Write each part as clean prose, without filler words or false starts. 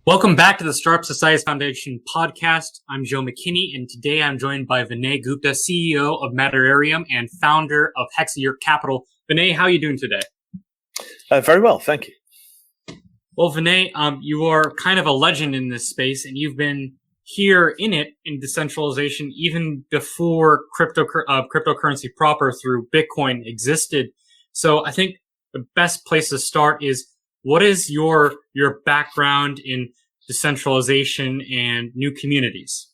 Welcome back to the Startup Society Foundation podcast. I'm Joe McKinney, and today I'm joined by Vinay Gupta, CEO of Areum and founder of Hexayear Capital. Vinay, how are you doing today? Very well, thank you. Well, Vinay, you are kind of a legend in this space, and you've been here in decentralization, even before cryptocurrency proper through Bitcoin existed. So I think the best place to start is, what is your background in decentralization and new communities?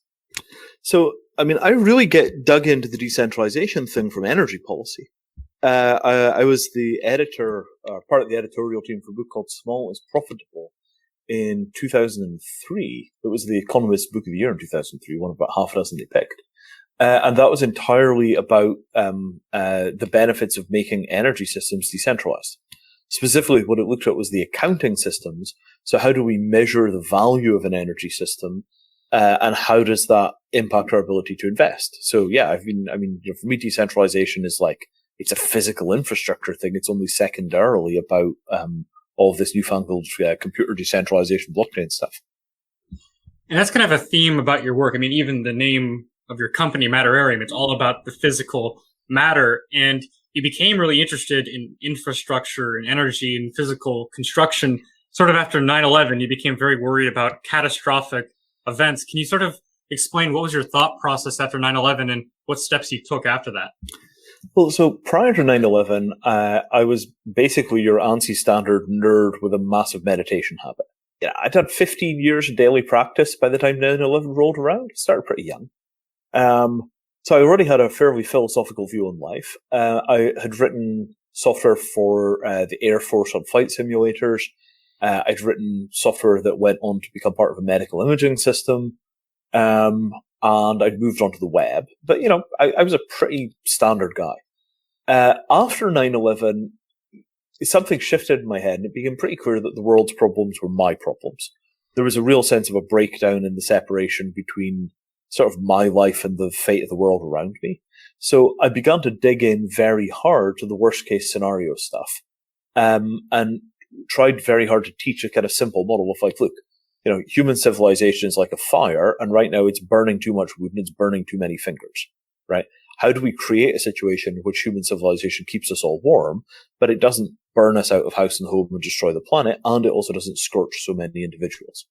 So, I really get dug into the decentralization thing from energy policy. I was the editor, part of the editorial team for a book called Small is Profitable in 2003. It was the Economist Book of the Year in 2003, one of about half a dozen they picked. And that was entirely about the benefits of making energy systems decentralized. Specifically, what it looked at was the accounting systems. So how do we measure the value of an energy system, and how does that impact our ability to invest? So yeah, for me, decentralization is like, it's a physical infrastructure thing. It's only secondarily about all of this newfangled computer decentralization, blockchain stuff. And that's kind of a theme about your work. Even the name of your company, Areum, it's all about the physical matter. And you became really interested in infrastructure and energy and physical construction sort of after 9/11. You became very worried about catastrophic events. Can you sort of explain what was your thought process after 9/11 and what steps you took after that? Well, so prior to 9/11, I was basically your ANSI standard nerd with a massive meditation habit. Yeah, I'd had 15 years of daily practice by the time 9/11 rolled around. Started pretty young. So I already had a fairly philosophical view on life. I had written software for the Air Force on flight simulators. I'd written software that went on to become part of a medical imaging system. And I'd moved on to the web. But, I was a pretty standard guy. After 9/11, something shifted in my head, and it became pretty clear that the world's problems were my problems. There was a real sense of a breakdown in the separation between sort of my life and the fate of the world around me. So I began to dig in very hard to the worst case scenario stuff, and tried very hard to teach a kind of simple model of like, look, human civilization is like a fire, and right now it's burning too much wood and it's burning too many fingers, right? How do we create a situation in which human civilization keeps us all warm, but it doesn't burn us out of house and home and destroy the planet, and it also doesn't scorch so many individuals?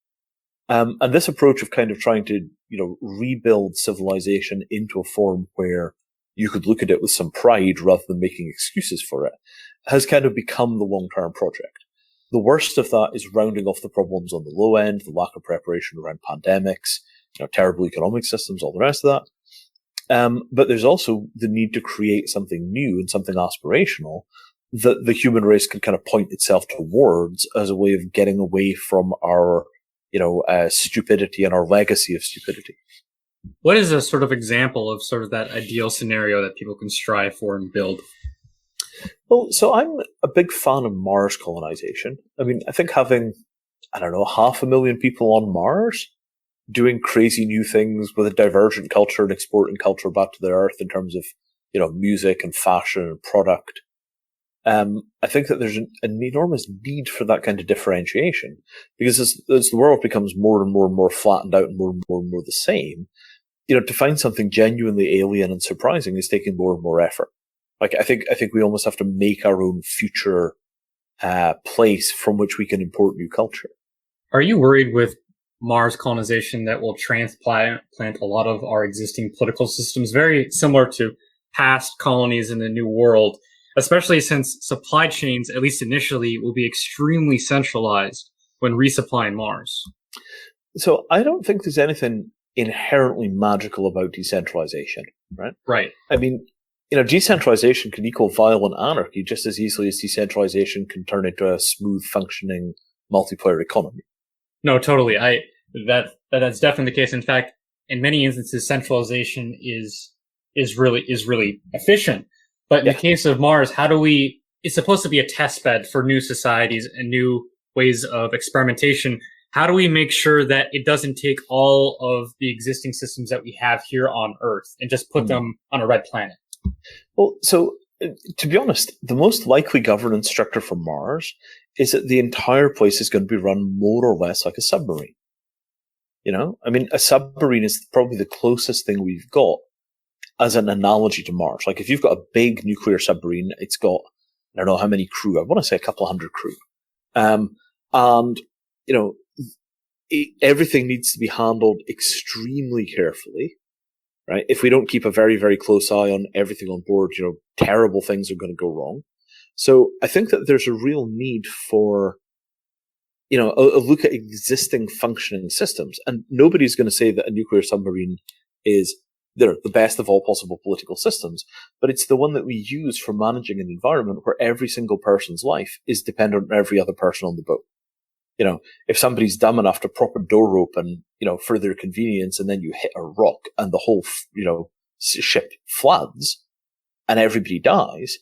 And this approach of kind of trying to, rebuild civilization into a form where you could look at it with some pride rather than making excuses for it has kind of become the long-term project. The worst of that is rounding off the problems on the low end, the lack of preparation around pandemics, terrible economic systems, all the rest of that. But there's also the need to create something new and something aspirational that the human race can kind of point itself towards as a way of getting away from our stupidity and our legacy of stupidity. What is a sort of example of sort of that ideal scenario that people can strive for and build? Well, so I'm a big fan of Mars colonization. I think having, 500,000 people on Mars doing crazy new things with a divergent culture and exporting culture back to the Earth in terms of, music and fashion and product. I think that there's an enormous need for that kind of differentiation, because as the world becomes more and more and more flattened out and more the same, to find something genuinely alien and surprising is taking more and more effort. Like, I think we almost have to make our own future place from which we can import new culture. Are you worried with Mars colonization that will transplant a lot of our existing political systems, very similar to past colonies in the New World? Especially since supply chains, at least initially, will be extremely centralized when resupplying Mars. So I don't think there's anything inherently magical about decentralization, right? Right. Decentralization can equal violent anarchy just as easily as decentralization can turn into a smooth functioning multiplayer economy. No, totally. That's definitely the case. In fact, in many instances, centralization is really efficient. But in the case of Mars, it's supposed to be a test bed for new societies and new ways of experimentation. How do we make sure that it doesn't take all of the existing systems that we have here on Earth and just put them on a red planet? Well, so To be honest, the most likely governance structure for Mars is that the entire place is going to be run more or less like a submarine. I mean, a submarine is probably the closest thing we've got as an analogy to Mars. Like, if you've got a big nuclear submarine, it's got, I don't know how many crew. I want to say a couple of hundred crew. And, everything needs to be handled extremely carefully, right? If we don't keep a very, very close eye on everything on board, terrible things are going to go wrong. So I think that there's a real need for, a look at existing functioning systems. And nobody's going to say that a nuclear submarine is the best of all possible political systems, but it's the one that we use for managing an environment where every single person's life is dependent on every other person on the boat. If somebody's dumb enough to prop a door open, for their convenience, and then you hit a rock and the whole, ship floods and everybody dies,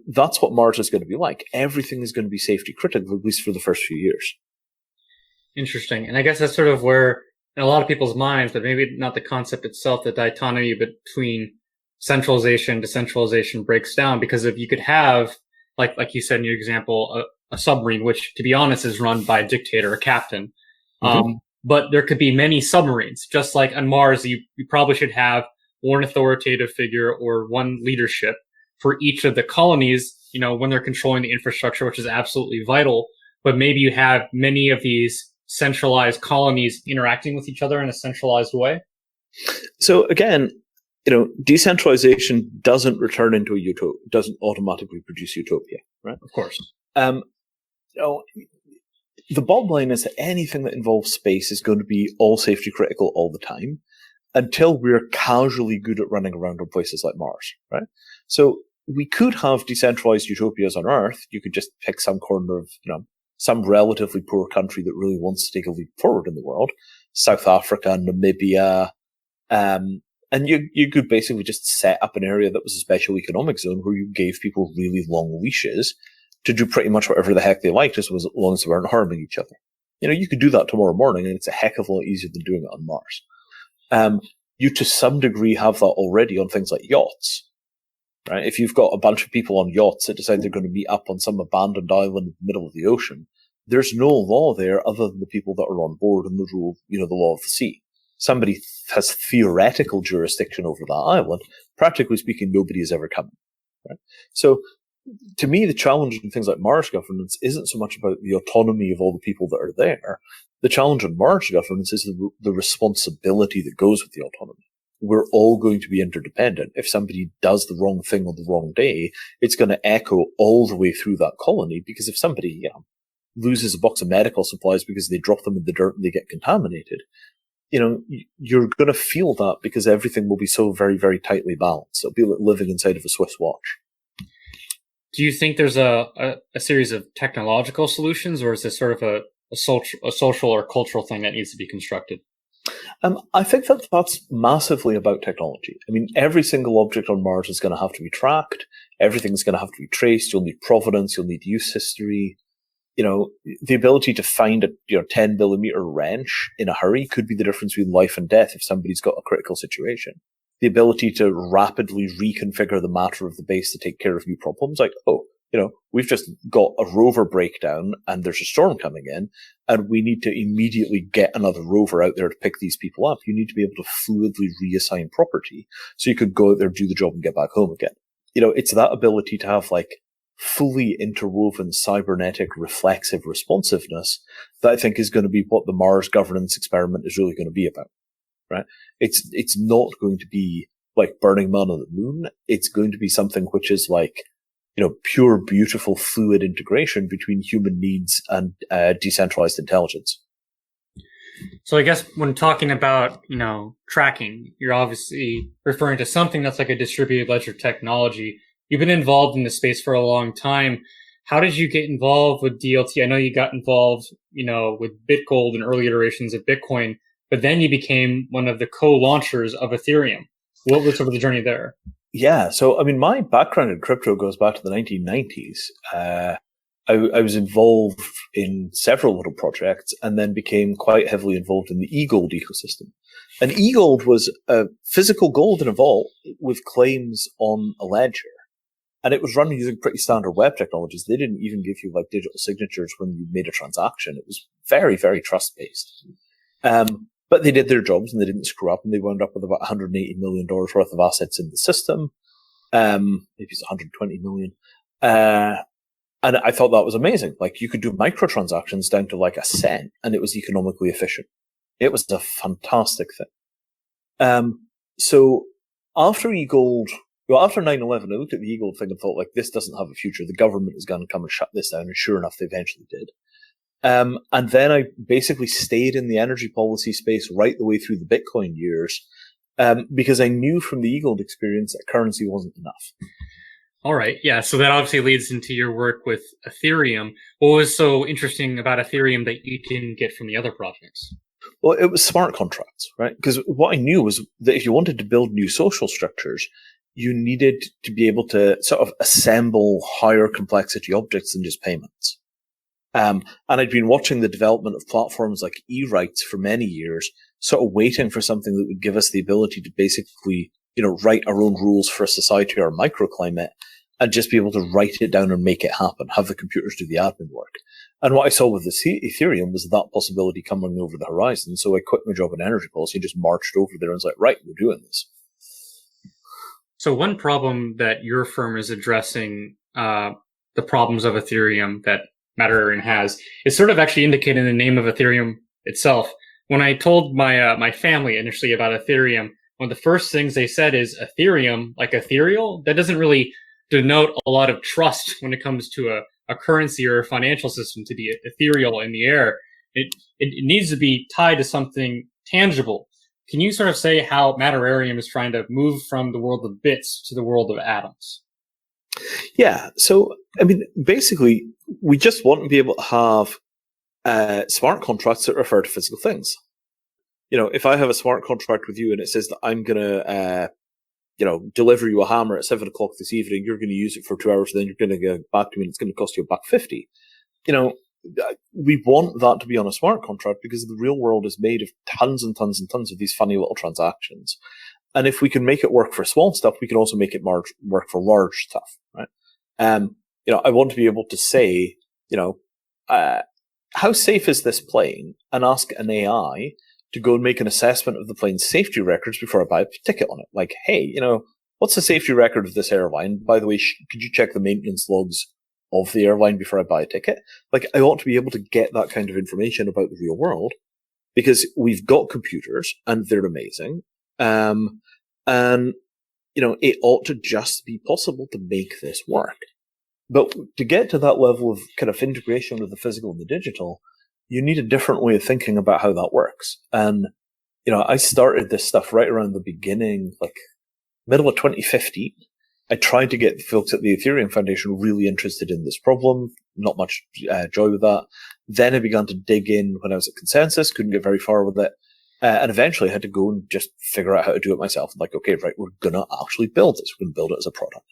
that's what Mars is going to be like. Everything is going to be safety critical, at least for the first few years. Interesting. And I guess that's sort of where, in a lot of people's minds, but maybe not the concept itself, the dichotomy between centralization and decentralization breaks down. Because if you could have, like you said in your example, a submarine, which, to be honest, is run by a dictator, a captain. Mm-hmm. But there could be many submarines. Just like on Mars, you probably should have one authoritative figure or one leadership for each of the colonies, when they're controlling the infrastructure, which is absolutely vital. But maybe you have many of these centralized colonies interacting with each other in a centralized way. So again, decentralization doesn't return into a utopia, doesn't automatically produce utopia, right? Of course. The bottom line is that anything that involves space is going to be all safety critical all the time until we're casually good at running around on places like Mars, right? So we could have decentralized utopias on Earth. You could just pick some corner of, some relatively poor country that really wants to take a leap forward in the world, South Africa, Namibia, and you could basically just set up an area that was a special economic zone where you gave people really long leashes to do pretty much whatever the heck they liked, as long as they weren't harming each other. You could do that tomorrow morning, and it's a heck of a lot easier than doing it on Mars. You, to some degree, have that already on things like yachts, right? If you've got a bunch of people on yachts that decide they're going to meet up on some abandoned island in the middle of the ocean, there's no law there other than the people that are on board and the rule, the law of the sea. Somebody has theoretical jurisdiction over that island. Practically speaking, nobody is ever coming, right? So, to me, the challenge in things like Mars governance isn't so much about the autonomy of all the people that are there. The challenge in Mars governance is the responsibility that goes with the autonomy. We're all going to be interdependent. If somebody does the wrong thing on the wrong day, it's going to echo all the way through that colony, because if somebody loses a box of medical supplies because they drop them in the dirt and they get contaminated, you're going to feel that, because everything will be so very, very tightly balanced. It'll be like living inside of a Swiss watch. Do you think there's a series of technological solutions, or is this sort of a social or cultural thing that needs to be constructed? I think that that's massively about technology. I mean, every single object on Mars is going to have to be tracked. Everything's going to have to be traced. You'll need provenance. You'll need use history. The ability to find a 10 millimeter wrench in a hurry could be the difference between life and death if somebody's got a critical situation. The ability to rapidly reconfigure the matter of the base to take care of new problems, like, we've just got a rover breakdown and there's a storm coming in and we need to immediately get another rover out there to pick these people up. You need to be able to fluidly reassign property so you could go out there, do the job and get back home again. It's that ability to have fully interwoven cybernetic reflexive responsiveness that I think is going to be what the Mars governance experiment is really going to be about. Right? It's not going to be like Burning Man on the Moon. It's going to be something which is pure, beautiful, fluid integration between human needs and decentralized intelligence. So I guess when talking about, tracking, you're obviously referring to something that's like a distributed ledger technology. You've been involved in the space for a long time. How did you get involved with DLT? I know you got involved, with BitGold and early iterations of Bitcoin, but then you became one of the co-launchers of Ethereum. What was sort of the journey there? Yeah. So, I mean, my background in crypto goes back to the 1990s. I was involved in several little projects and then became quite heavily involved in the eGold ecosystem. And eGold was a physical gold in a vault with claims on a ledger. And it was run using pretty standard web technologies. They didn't even give you like digital signatures when you made a transaction. It was very, very trust-based. But they did their jobs and they didn't screw up, and they wound up with about $180 million worth of assets in the system. Maybe it's $120 million. And I thought that was amazing. Like, you could do microtransactions down to like a cent, and it was economically efficient. It was a fantastic thing. So after 9/11, I looked at the e-gold thing and thought, like, this doesn't have a future. The government is going to come and shut this down. And sure enough, they eventually did. And then I basically stayed in the energy policy space right the way through the Bitcoin years, because I knew from the e-gold experience that currency wasn't enough. All right. Yeah. So that obviously leads into your work with Ethereum. What was so interesting about Ethereum that you didn't get from the other projects? Well, it was smart contracts, right? Because what I knew was that if you wanted to build new social structures, you needed to be able to sort of assemble higher complexity objects than just payments. And I'd been watching the development of platforms like e-rights for many years, sort of waiting for something that would give us the ability to basically, write our own rules for a society or a microclimate, and just be able to write it down and make it happen, have the computers do the admin work. And what I saw with the Ethereum was that possibility coming over the horizon. So I quit my job in energy policy, just marched over there and was like, right, we're doing this. So one problem that your firm is addressing, the problems of Ethereum that Areum has, is sort of actually indicated in the name of Ethereum itself. When I told my family initially about Ethereum, one of the first things they said is Ethereum, like ethereal. That doesn't really denote a lot of trust when it comes to a currency or a financial system to be ethereal in the air. It needs to be tied to something tangible. Can you sort of say how Areum is trying to move from the world of bits to the world of atoms? Yeah. So, I mean, basically, we just want to be able to have smart contracts that refer to physical things. If I have a smart contract with you and it says that I'm going to, deliver you a hammer at 7 o'clock this evening, you're going to use it for 2 hours, then you're going to get back to me and it's going to cost you $1.50. We want that to be on a smart contract because the real world is made of tons and tons and tons of these funny little transactions. And if we can make it work for small stuff, we can also make it work for large stuff, right? I want to be able to say, how safe is this plane? And ask an AI to go and make an assessment of the plane's safety records before I buy a ticket on it. Like, hey, what's the safety record of this airline? By the way, could you check the maintenance logs of the airline before I buy a ticket? Like, I ought to be able to get that kind of information about the real world because we've got computers and they're amazing. It ought to just be possible to make this work. But to get to that level of kind of integration with the physical and the digital, you need a different way of thinking about how that works. And, I started this stuff right around the beginning, like middle of 2015. I tried to get folks at the Ethereum Foundation really interested in this problem. Not much joy with that. Then I began to dig in when I was at ConsenSys, couldn't get very far with it. And eventually I had to go and just figure out how to do it myself. Like, okay, right, we're going to actually build this. We're going to build it as a product.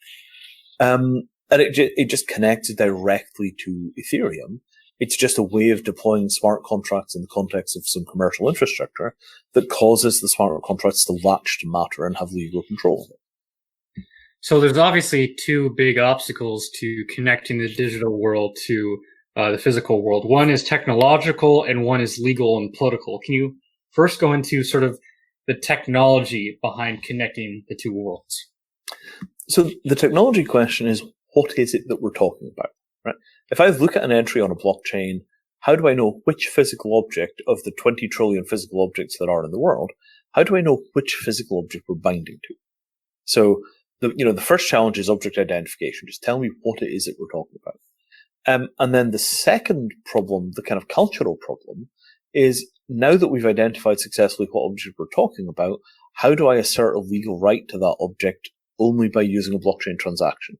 And it just connects directly to Ethereum. It's just a way of deploying smart contracts in the context of some commercial infrastructure that causes the smart contracts to latch to matter and have legal control of it. So there's obviously two big obstacles to connecting the digital world to the physical world. One is technological and one is legal and political. Can you first go into sort of the technology behind connecting the two worlds? So the technology question is, what is it that we're talking about, right? If I look at an entry on a blockchain, how do I know which physical object of the 20 trillion physical objects that are in the world, how do I know which physical object we're binding to? So the first challenge is object identification. Just tell me what it is that we're talking about. And then the second problem, the kind of cultural problem, is now that we've identified successfully what object we're talking about, how do I assert a legal right to that object only by using a blockchain transaction?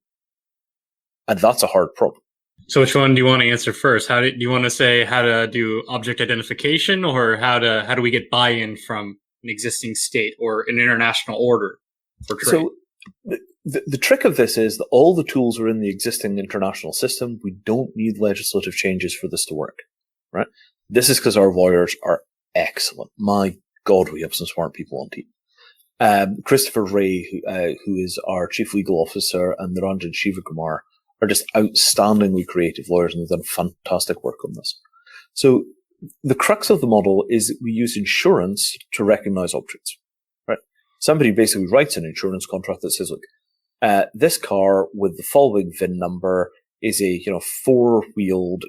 And that's a hard problem. So which one do you want to answer first? Do you want to say how to do object identification, or how do we get buy-in from an existing state or an international order for trade? So the trick of this is that all the tools are in the existing international system. We don't need legislative changes for this to work, right? This is because our lawyers are excellent. My God, we have some smart people on team. Christopher Ray, who is our chief legal officer, and Niranjan Shivakumar are just outstandingly creative lawyers, and they've done fantastic work on this. So the crux of the model is that we use insurance to recognize objects. Right? Somebody basically writes an insurance contract that says, look, this car with the following VIN number is a four-wheeled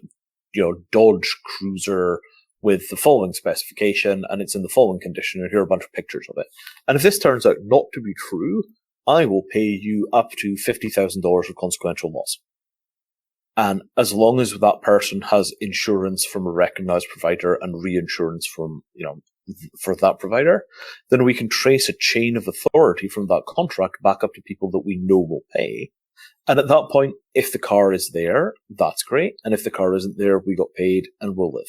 Dodge Cruiser with the following specification, and it's in the following condition, and here are a bunch of pictures of it. And if this turns out not to be true, I will pay you up to $50,000 of consequential loss. And as long as that person has insurance from a recognized provider and reinsurance from, for that provider, then we can trace a chain of authority from that contract back up to people that we know will pay. And at that point, if the car is there, that's great. And if the car isn't there, we got paid and we'll live.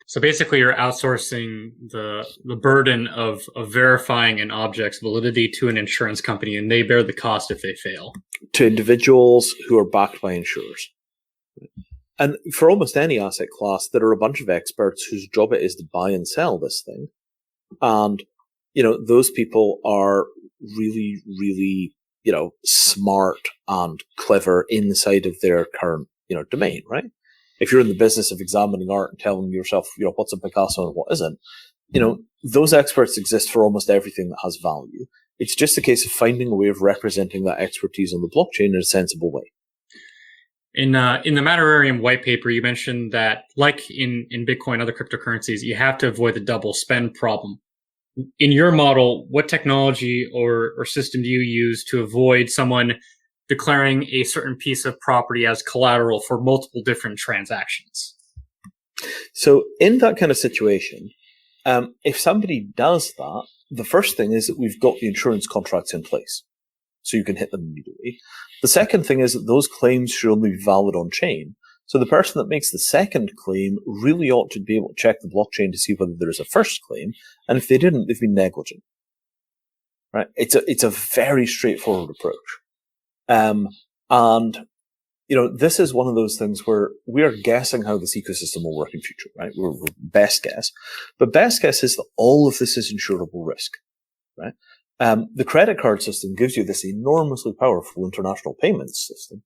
So basically, you're outsourcing the burden of verifying an object's validity to an insurance company, and they bear the cost if they fail. To individuals who are backed by insurers. And for almost any asset class, there are a bunch of experts whose job it is to buy and sell this thing. And, those people are really, really, smart and clever inside of their current, domain, right? If you're in the business of examining art and telling yourself, what's a Picasso and what isn't, those experts exist for almost everything that has value. It's just a case of finding a way of representing that expertise on the blockchain in a sensible way. In the Areum white paper, you mentioned that, like in Bitcoin and other cryptocurrencies, you have to avoid the double spend problem. In your model, what technology or system do you use to avoid someone declaring a certain piece of property as collateral for multiple different transactions? So in that kind of situation, if somebody does that, the first thing is that we've got the insurance contracts in place, so you can hit them immediately. The second thing is that those claims should only be valid on chain. So the person that makes the second claim really ought to be able to check the blockchain to see whether there is a first claim, and if they didn't, they've been negligent. Right? It's a very straightforward approach. This is one of those things where we are guessing how this ecosystem will work in future, right? We're best guess. But best guess is that all of this is insurable risk, right? The credit card system gives you this enormously powerful international payments system,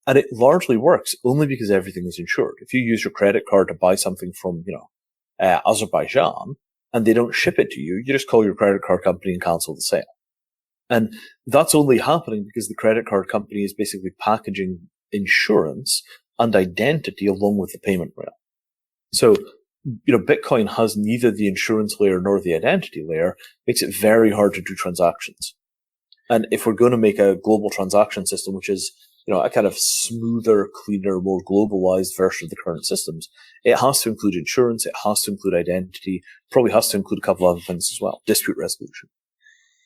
and it largely works only because everything is insured. If you use your credit card to buy something from, Azerbaijan, and they don't ship it to you, you just call your credit card company and cancel the sale. And that's only happening because the credit card company is basically packaging insurance and identity along with the payment rail. So, Bitcoin has neither the insurance layer nor the identity layer, makes it very hard to do transactions. And if we're going to make a global transaction system, which is, a kind of smoother, cleaner, more globalized version of the current systems, it has to include insurance, it has to include identity, probably has to include a couple of other things as well, dispute resolution.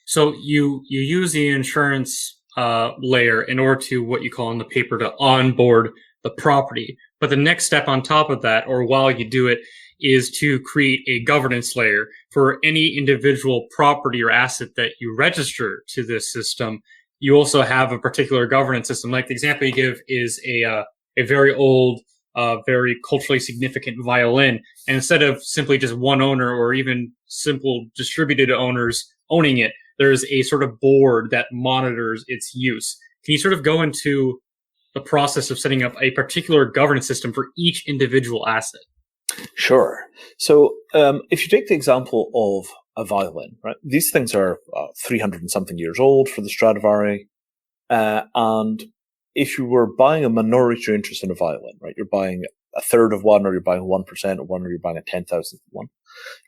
So you use the insurance layer in order to, what you call in the paper, to onboard the property. But the next step on top of that, or while you do it, is to create a governance layer for any individual property or asset that you register to this system. You also have a particular governance system. Like the example you give is a very old, very culturally significant violin. And instead of simply just one owner or even simple distributed owners owning it, there's a sort of board that monitors its use. Can you sort of go into the process of setting up a particular governance system for each individual asset? Sure. So if you take the example of a violin, right? These things are 300 and something years old for the Stradivari. And if you were buying a minority interest in a violin, right? You're buying a third of one, or you're buying 1% of one, or you're buying a 10,000th of one.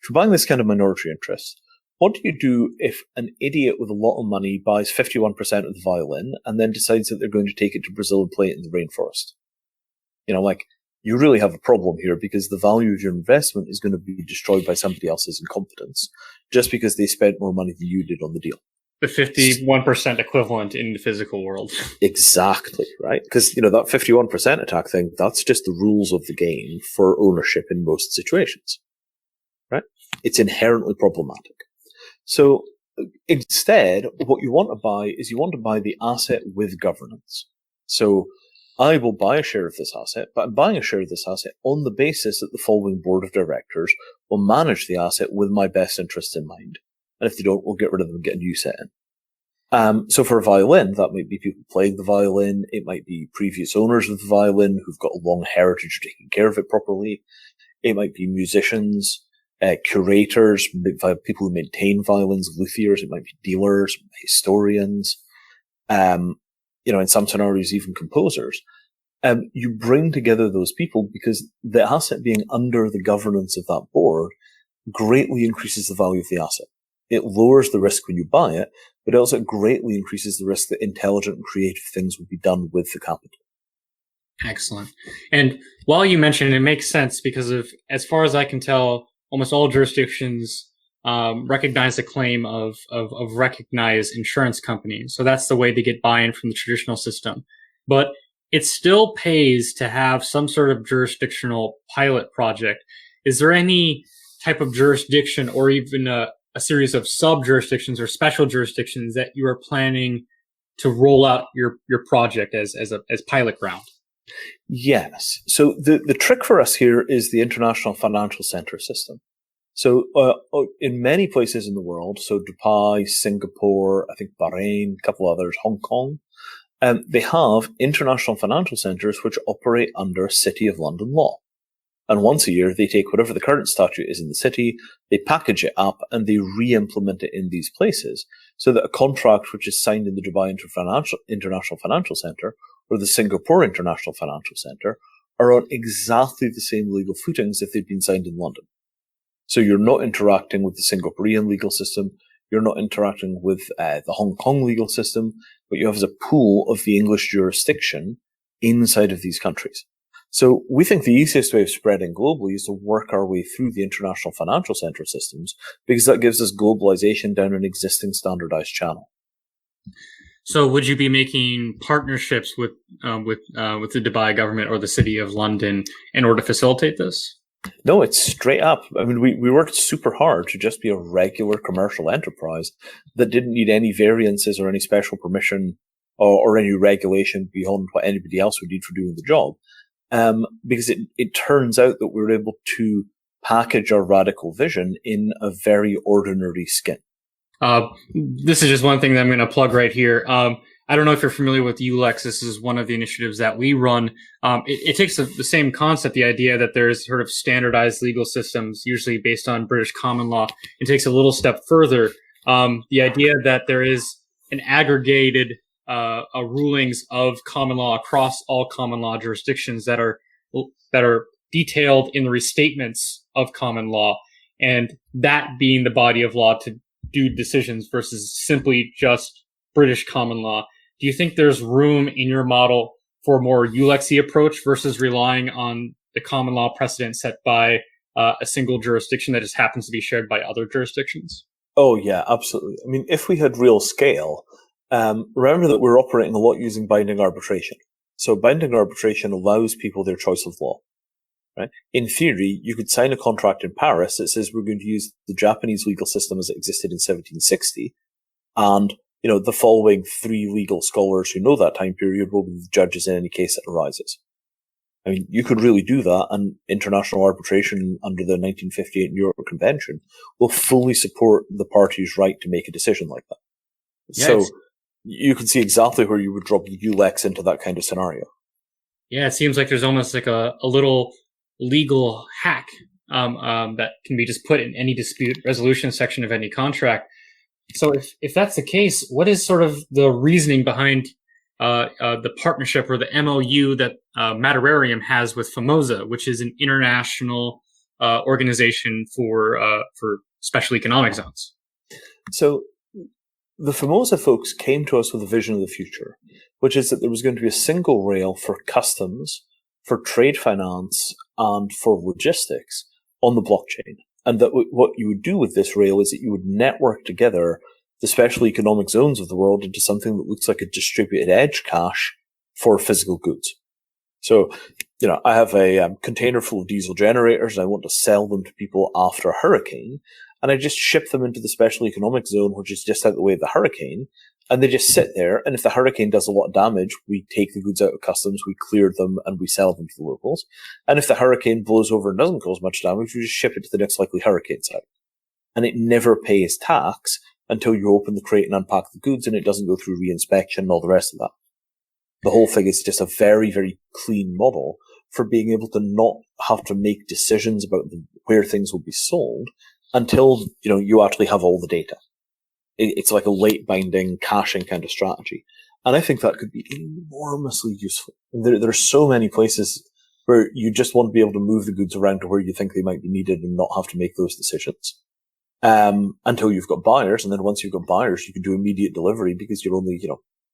If you're buying this kind of minority interest, what do you do if an idiot with a lot of money buys 51% of the violin and then decides that they're going to take it to Brazil and play it in the rainforest? You really have a problem here, because the value of your investment is going to be destroyed by somebody else's incompetence just because they spent more money than you did on the deal. The 51% equivalent in the physical world. Exactly, right? Because, that 51% attack thing, that's just the rules of the game for ownership in most situations, right? It's inherently problematic. So instead, what you want to buy is you want to buy the asset with governance. So I will buy a share of this asset, but I'm buying a share of this asset on the basis that the following board of directors will manage the asset with my best interests in mind. And if they don't, we'll get rid of them and get a new set in. So for a violin, that might be people playing the violin. It might be previous owners of the violin who've got a long heritage of taking care of it properly. It might be musicians, curators, people who maintain violins, luthiers. It might be dealers, historians. In some scenarios, even composers. You bring together those people because the asset being under the governance of that board greatly increases the value of the asset. It lowers the risk when you buy it, but it also greatly increases the risk that intelligent and creative things will be done with the capital. Excellent. And while you mentioned it makes sense because as far as I can tell, almost all jurisdictions recognize the claim of recognized insurance companies. So that's the way they get buy-in from the traditional system. But it still pays to have some sort of jurisdictional pilot project. Is there any type of jurisdiction or even a series of sub-jurisdictions or special jurisdictions that you are planning to roll out your project as pilot ground? Yes. So the trick for us here is the international financial center system. So in many places in the world, so Dubai, Singapore, I think Bahrain, a couple others, Hong Kong, they have international financial centers which operate under City of London law. And once a year, they take whatever the current statute is in the city, they package it up, and they re-implement it in these places so that a contract which is signed in the Dubai International Financial Center or the Singapore International Financial Center are on exactly the same legal footings if they've been signed in London. So you're not interacting with the Singaporean legal system, you're not interacting with the Hong Kong legal system, what you have is a pool of the English jurisdiction inside of these countries. So we think the easiest way of spreading globally is to work our way through the international financial center systems because that gives us globalization down an existing standardized channel. So would you be making partnerships with the Dubai government or the City of London in order to facilitate this? No, it's straight up. I mean, we worked super hard to just be a regular commercial enterprise that didn't need any variances or any special permission or any regulation beyond what anybody else would need for doing the job. Because it turns out that we're able to package our radical vision in a very ordinary skin. This is just one thing that I'm going to plug right here. I don't know if you're familiar with ULEX. This is one of the initiatives that we run. It takes the same concept, the idea that there's sort of standardized legal systems, usually based on British common law. It takes a little step further. The idea that there is an aggregated rulings of common law across all common law jurisdictions that are detailed in the restatements of common law, and that being the body of law to do decisions versus simply just British common law. Do you think there's room in your model for a more ULEX-y approach versus relying on the common law precedent set by a single jurisdiction that just happens to be shared by other jurisdictions? Oh, yeah, absolutely. I mean, if we had real scale, remember that we're operating a lot using binding arbitration. So binding arbitration allows people their choice of law. Right? In theory, you could sign a contract in Paris that says we're going to use the Japanese legal system as it existed in 1760, and the following three legal scholars who know that time period will be the judges in any case that arises. I mean, you could really do that, and international arbitration under the 1958 New York Convention will fully support the party's right to make a decision like that. Yeah, so you can see exactly where you would drop ULEX into that kind of scenario. Yeah, it seems like there's almost like a little legal hack that can be just put in any dispute resolution section of any contract. So if that's the case, what is sort of the reasoning behind the partnership or the MOU that Areum has with FOMOSA, which is an international organization for special economic zones? So the FOMOSA folks came to us with a vision of the future, which is that there was going to be a single rail for customs, for trade finance, and for logistics on the blockchain. And that what you would do with this rail is that you would network together the special economic zones of the world into something that looks like a distributed edge cache for physical goods. So, I have a container full of diesel generators and I want to sell them to people after a hurricane. And I just ship them into the special economic zone, which is just out the way of the hurricane. And they just sit there. And if the hurricane does a lot of damage, we take the goods out of customs, we clear them, and we sell them to the locals. And if the hurricane blows over and doesn't cause much damage, we just ship it to the next likely hurricane site. and it never pays tax until you open the crate and unpack the goods, and it doesn't go through reinspection and all the rest of that. The whole thing is just a very, very clean model for being able to not have to make decisions about where things will be sold until, you actually have all the data. It's like a late binding caching kind of strategy. And I think that could be enormously useful. There are so many places where you just want to be able to move the goods around to where you think they might be needed and not have to make those decisions. Until you've got buyers. And then once you've got buyers, you can do immediate delivery because you're only,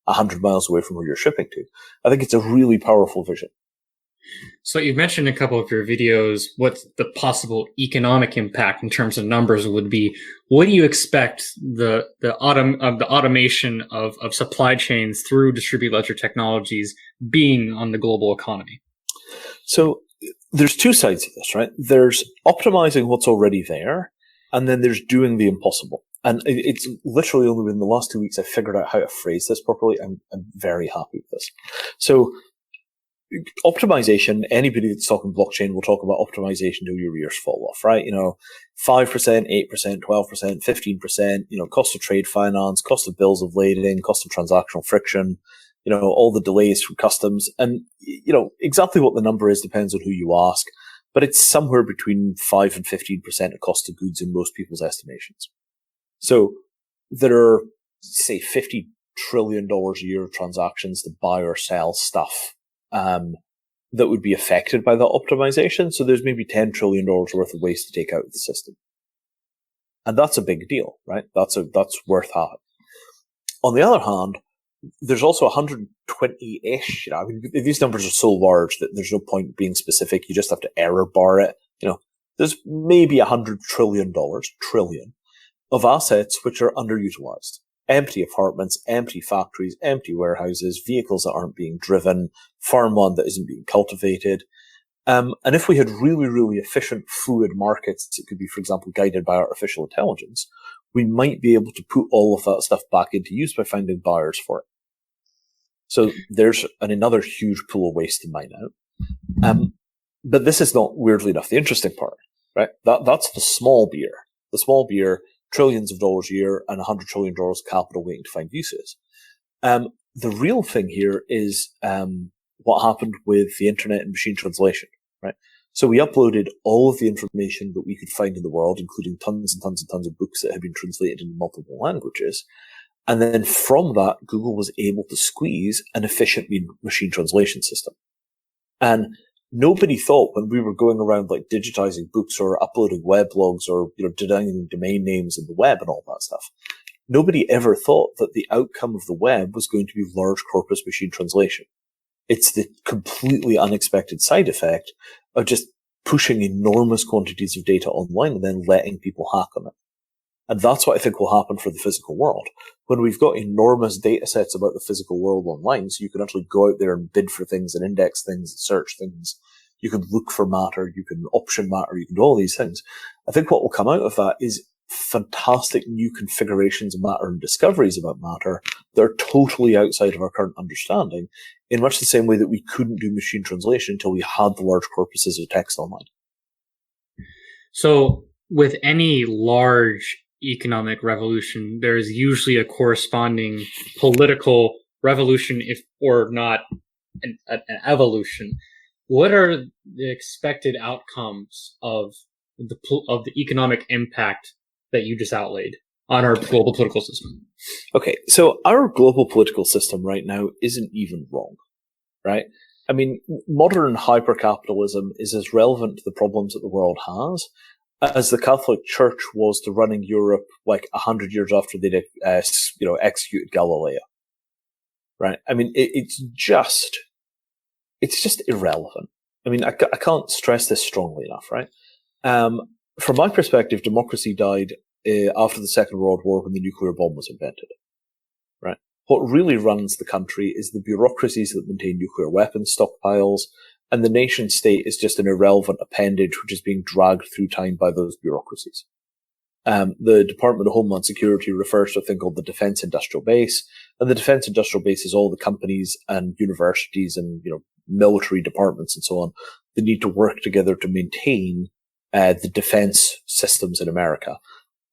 100 miles away from where you're shipping to. I think it's a really powerful vision. So you've mentioned in a couple of your videos what the possible economic impact in terms of numbers would be. What do you expect the automation of supply chains through distributed ledger technologies being on the global economy? So there's two sides of this, right? There's optimizing what's already there, and then there's doing the impossible. And it's literally only within the last 2 weeks I figured out how to phrase this properly. I'm very happy with this. So optimization, anybody that's talking blockchain will talk about optimization till your ears fall off, right? 5%, 8%, 12%, 15%, cost of trade finance, cost of bills of lading, cost of transactional friction, all the delays from customs. And, exactly what the number is depends on who you ask, but it's somewhere between 5 and 15% of cost of goods in most people's estimations. So there are, say, $50 trillion a year of transactions to buy or sell stuff that would be affected by that optimization. So there's maybe $10 trillion worth of waste to take out of the system. And that's a big deal, right? That's worth having. On the other hand, there's also 120-ish, these numbers are so large that there's no point being specific. You just have to error bar it. There's maybe $100 trillion of assets which are underutilized. Empty apartments, empty factories, empty warehouses, vehicles that aren't being driven, farmland that isn't being cultivated. And if we had really, really efficient fluid markets, it could be, for example, guided by artificial intelligence, we might be able to put all of that stuff back into use by finding buyers for it. So there's another huge pool of waste to mine out. But this is not, weirdly enough, the interesting part, right? That's the small beer. The small beer, trillions of dollars a year and $100 trillion of capital waiting to find uses. The real thing here is what happened with the internet and machine translation, right? So we uploaded all of the information that we could find in the world, including tons and tons and tons of books that had been translated into multiple languages. And then from that, Google was able to squeeze an efficient machine translation system. And nobody thought when we were going around like digitizing books or uploading weblogs or, designing domain names in the web and all that stuff, nobody ever thought that the outcome of the web was going to be large corpus machine translation. It's the completely unexpected side effect of just pushing enormous quantities of data online and then letting people hack on it. And that's what I think will happen for the physical world. When we've got enormous data sets about the physical world online, so you can actually go out there and bid for things and index things and search things. You can look for matter, you can option matter, you can do all these things. I think what will come out of that is fantastic new configurations of matter and discoveries about matter that are totally outside of our current understanding, in much the same way that we couldn't do machine translation until we had the large corpuses of text online. So with any large economic revolution, there is usually a corresponding political revolution, if or not an evolution. What are the expected outcomes of the economic impact that you just outlaid on our global political system? Okay, so our global political system right now isn't even wrong, right? I mean, modern hypercapitalism is as relevant to the problems that the world has as the Catholic Church was to running Europe like 100 years after they'd executed Galileo, right? I mean, it's just irrelevant. I mean, I can't stress this strongly enough, right? From my perspective, democracy died after the Second World War when the nuclear bomb was invented, right? What really runs the country is the bureaucracies that maintain nuclear weapons stockpiles, and the nation state is just an irrelevant appendage which is being dragged through time by those bureaucracies. The Department of Homeland Security refers to a thing called the Defense Industrial Base, and the Defense Industrial Base is all the companies and universities and military departments and so on that need to work together to maintain the defense systems in America.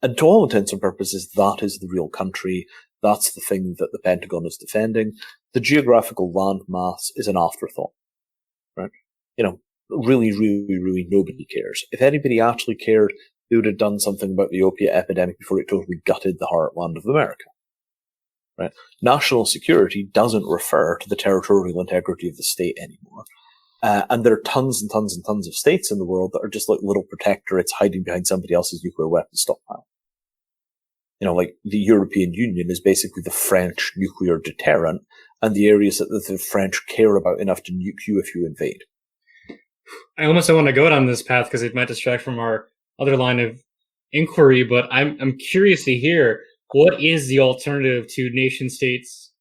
And to all intents and purposes, that is the real country. That's the thing that the Pentagon is defending. The geographical landmass is an afterthought, right? Really, really, really nobody cares. If anybody actually cared, they would have done something about the opiate epidemic before it totally gutted the heartland of America, right? National security doesn't refer to the territorial integrity of the state anymore. And there are tons and tons and tons of states in the world that are just like little protectorates hiding behind somebody else's nuclear weapons stockpile. Like the European Union is basically the French nuclear deterrent, and the areas that the French care about enough to nuke you if you invade. I almost don't want to go down this path because it might distract from our other line of inquiry, but I'm curious to hear, what is the alternative to nation states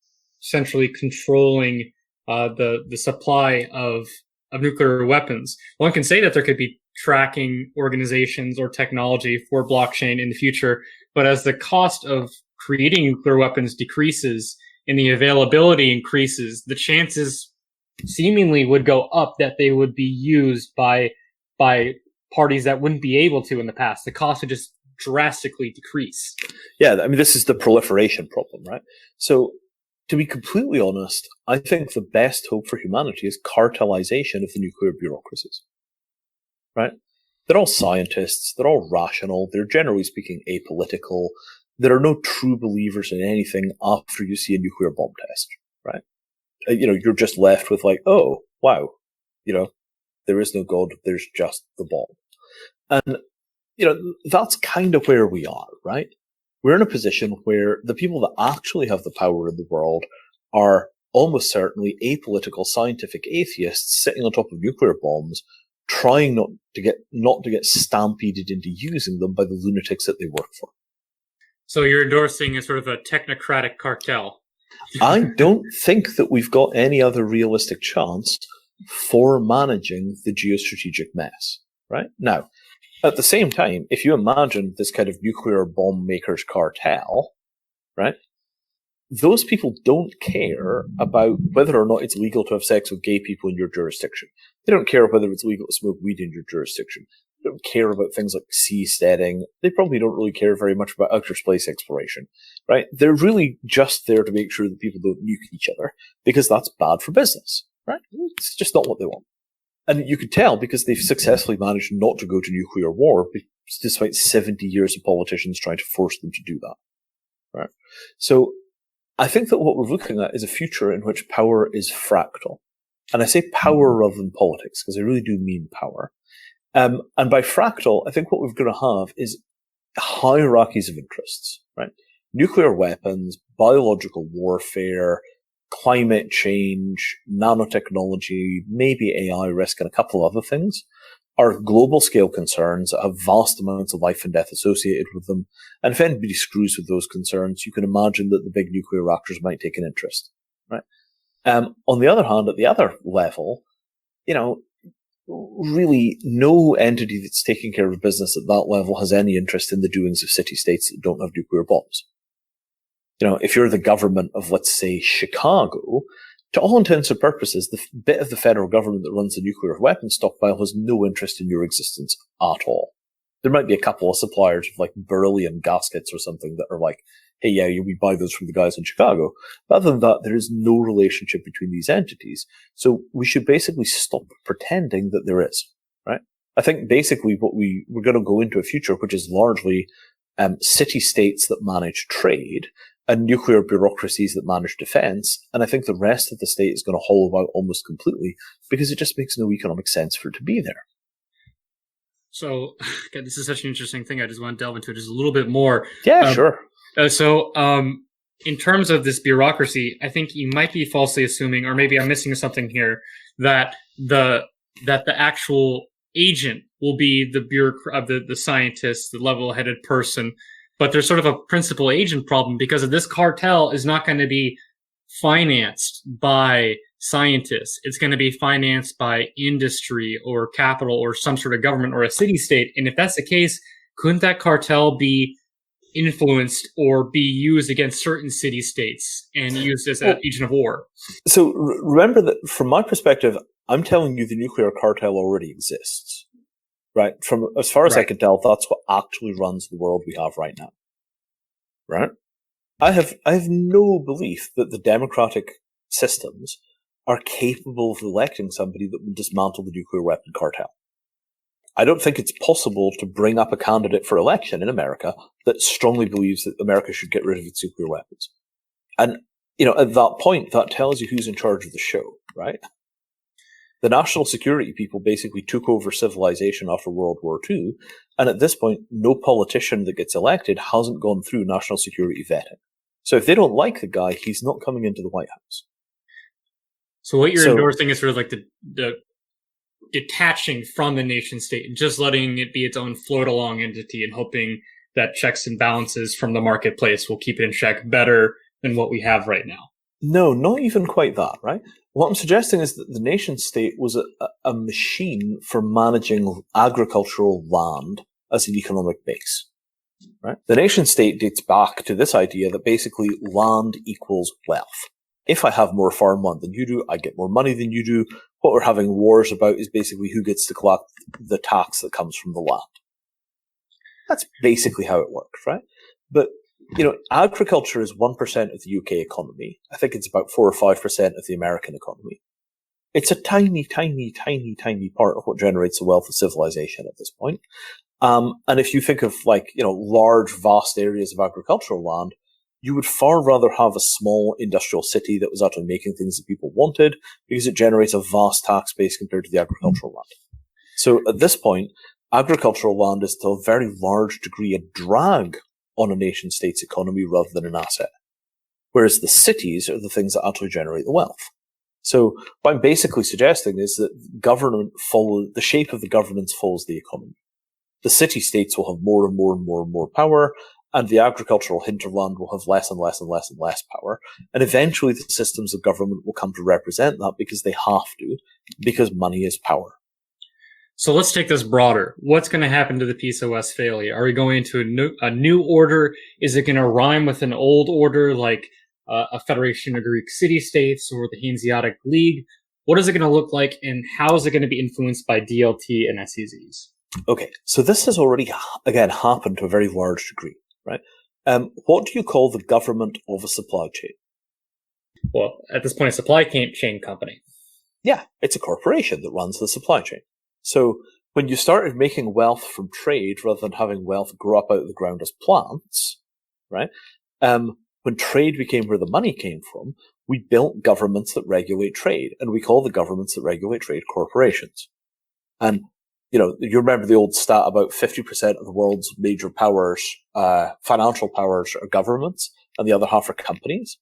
centrally controlling the supply of nuclear weapons? One can say that there could be tracking organizations or technology for blockchain in the future, but as the cost of creating nuclear weapons decreases and the availability increases, the chances seemingly would go up that they would be used by parties that wouldn't be able to in the past. The cost would just drastically decrease. Yeah, this is the proliferation problem, right? So, to be completely honest, I think the best hope for humanity is cartelization of the nuclear bureaucracies, right? They're all scientists, they're all rational, they're generally speaking apolitical. There are no true believers in anything after you see a nuclear bomb test, right? You're just left with like, oh, wow, there is no God, there's just the bomb. And, that's kind of where we are, right? We're in a position where the people that actually have the power in the world are almost certainly apolitical scientific atheists sitting on top of nuclear bombs, trying not to get stampeded into using them by the lunatics that they work for. So you're endorsing a sort of a technocratic cartel. I don't think that we've got any other realistic chance for managing the geostrategic mess, right? Now, at the same time, if you imagine this kind of nuclear bomb makers cartel, right, those people don't care about whether or not it's legal to have sex with gay people in your jurisdiction. They don't care whether it's legal to smoke weed in your jurisdiction. They don't care about things like seasteading. They probably don't really care very much about outer space exploration, right? They're really just there to make sure that people don't nuke each other, because that's bad for business, right? It's just not what they want. And you could tell because they've successfully managed not to go to nuclear war, despite 70 years of politicians trying to force them to do that, right? So I think that what we're looking at is a future in which power is fractal. And I say power rather than politics, because I really do mean power. And by fractal, I think what we're going to have is hierarchies of interests, right? Nuclear weapons, biological warfare, climate change, nanotechnology, maybe AI risk, and a couple of other things are global scale concerns that have vast amounts of life and death associated with them. And if anybody screws with those concerns, you can imagine that the big nuclear actors might take an interest, right? On the other hand, at the other level, really no entity that's taking care of business at that level has any interest in the doings of city-states that don't have nuclear bombs. If you're the government of, let's say, Chicago, to all intents and purposes, the bit of the federal government that runs the nuclear weapons stockpile has no interest in your existence at all. There might be a couple of suppliers of like beryllium gaskets or something that are like, hey, yeah, we buy those from the guys in Chicago. But other than that, there is no relationship between these entities. So we should basically stop pretending that there is, right? I think basically we're going to go into a future which is largely city-states that manage trade and nuclear bureaucracies that manage defense. And I think the rest of the state is going to hollow out almost completely because it just makes no economic sense for it to be there. So, God, this is such an interesting thing. I just want to delve into it just a little bit more. Yeah, sure. So, in terms of this bureaucracy, I think you might be falsely assuming, or maybe I'm missing something here, that the actual agent will be the scientist, the level-headed person. But there's sort of a principal agent problem because of this cartel is not going to be financed by scientists. It's going to be financed by industry or capital or some sort of government or a city-state. And if that's the case, couldn't that cartel be influenced or be used against certain city-states and used as an agent of war? So remember that from my perspective, I'm telling you the nuclear cartel already exists, right? From as far as I Right. can tell, that's what actually runs the world we have right now, right? I have no belief that the democratic systems are capable of electing somebody that will dismantle the nuclear weapon cartel. I don't think it's possible to bring up a candidate for election in America that strongly believes that America should get rid of its nuclear weapons. And, at that point, that tells you who's in charge of the show, right? The national security people basically took over civilization after World War II, and at this point, no politician that gets elected hasn't gone through national security vetting. So if they don't like the guy, he's not coming into the White House. So what you're endorsing is sort of like the detaching from the nation state and just letting it be its own float along entity and hoping that checks and balances from the marketplace will keep it in check better than what we have right now. No, not even quite that, right? What I'm suggesting is that the nation state was a machine for managing agricultural land as an economic base, right? The nation state dates back to this idea that basically land equals wealth. If I have more farmland than you do, I get more money than you do. What we're having wars about is basically who gets to collect the tax that comes from the land. That's basically how it works, right? But, agriculture is 1% of the UK economy. I think it's about 4 or 5% of the American economy. It's a tiny, tiny, tiny, tiny part of what generates the wealth of civilization at this point. And if you think of large, vast areas of agricultural land, you would far rather have a small industrial city that was actually making things that people wanted because it generates a vast tax base compared to the agricultural land. So at this point, agricultural land is to a very large degree a drag on a nation state's economy rather than an asset. Whereas the cities are the things that actually generate the wealth. So what I'm basically suggesting is that the shape of the governance follows the economy. The city-states will have more and more and more and more power, and the agricultural hinterland will have less and less and less and less power. And eventually the systems of government will come to represent that because they have to, because money is power. So let's take this broader. What's going to happen to the Peace of Westphalia? Are we going into a new order? Is it going to rhyme with an old order like a federation of Greek city-states or the Hanseatic League? What is it going to look like, and how is it going to be influenced by DLT and SEZs? Okay, so this has already, again, happened to a very large degree, right? What do you call the government of a supply chain? Well, at this point, a supply chain company. Yeah, it's a corporation that runs the supply chain. So when you started making wealth from trade rather than having wealth grow up out of the ground as plants, right? When trade became where the money came from, we built governments that regulate trade, and we call the governments that regulate trade corporations. And you remember the old stat about 50% of the world's major powers, financial powers, are governments, and the other half are companies.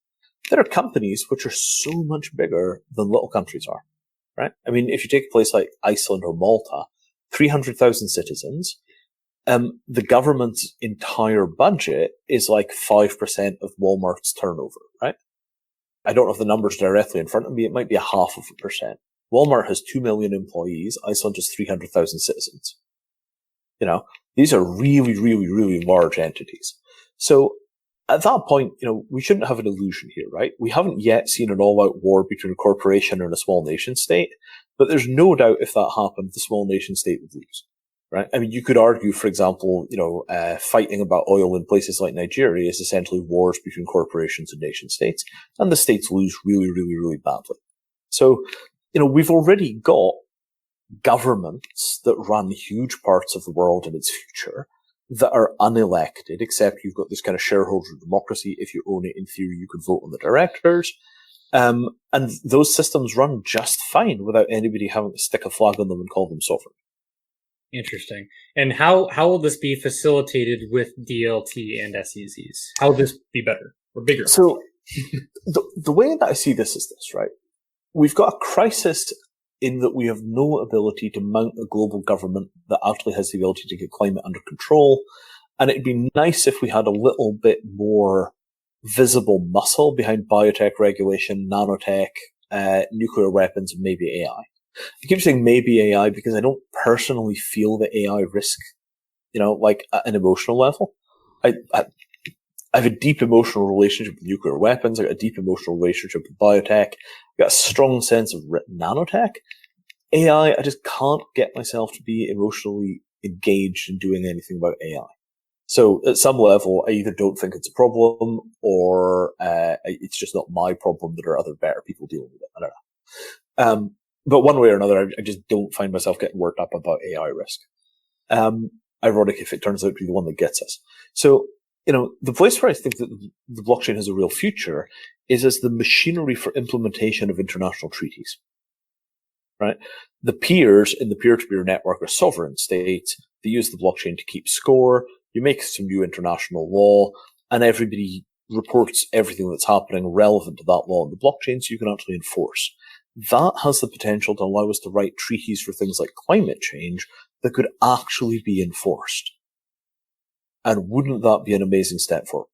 There are companies which are so much bigger than little countries are, right? I mean, if you take a place like Iceland or Malta, 300,000 citizens, the government's entire budget is like 5% of Walmart's turnover, right? I don't have the numbers directly in front of me. It might be 0.5%. Walmart has 2 million employees. Iceland has 300,000 citizens. These are really, really, really large entities. So at that point, we shouldn't have an illusion here, right? We haven't yet seen an all-out war between a corporation and a small nation state, but there's no doubt if that happened, the small nation state would lose, right? I mean, you could argue, for example, fighting about oil in places like Nigeria is essentially wars between corporations and nation states, and the states lose really, really, really badly. So, we've already got governments that run huge parts of the world in its future that are unelected, except you've got this kind of shareholder democracy. If you own it, in theory, you could vote on the directors. And those systems run just fine without anybody having to stick a flag on them and call them sovereign. Interesting. And how will this be facilitated with DLT and SEZs? How will this be better or bigger? So the way that I see this is this, right? We've got a crisis in that we have no ability to mount a global government that actually has the ability to get climate under control. And it'd be nice if we had a little bit more visible muscle behind biotech regulation, nanotech, nuclear weapons, and maybe AI. I keep saying maybe AI because I don't personally feel that AI risk, like at an emotional level. I have a deep emotional relationship with nuclear weapons. I got a deep emotional relationship with biotech. I got a strong sense of nanotech. AI, I just can't get myself to be emotionally engaged in doing anything about AI. So at some level, I either don't think it's a problem or it's just not my problem. There are other better people dealing with it. I don't know. But one way or another, I just don't find myself getting worked up about AI risk. Ironic if it turns out to be the one that gets us. So, the place where I think that the blockchain has a real future is as the machinery for implementation of international treaties. Right? The peers in the peer-to-peer network are sovereign states. They use the blockchain to keep score. You make some new international law, and everybody reports everything that's happening relevant to that law in the blockchain, so you can actually enforce. That has the potential to allow us to write treaties for things like climate change that could actually be enforced. And wouldn't that be an amazing step forward?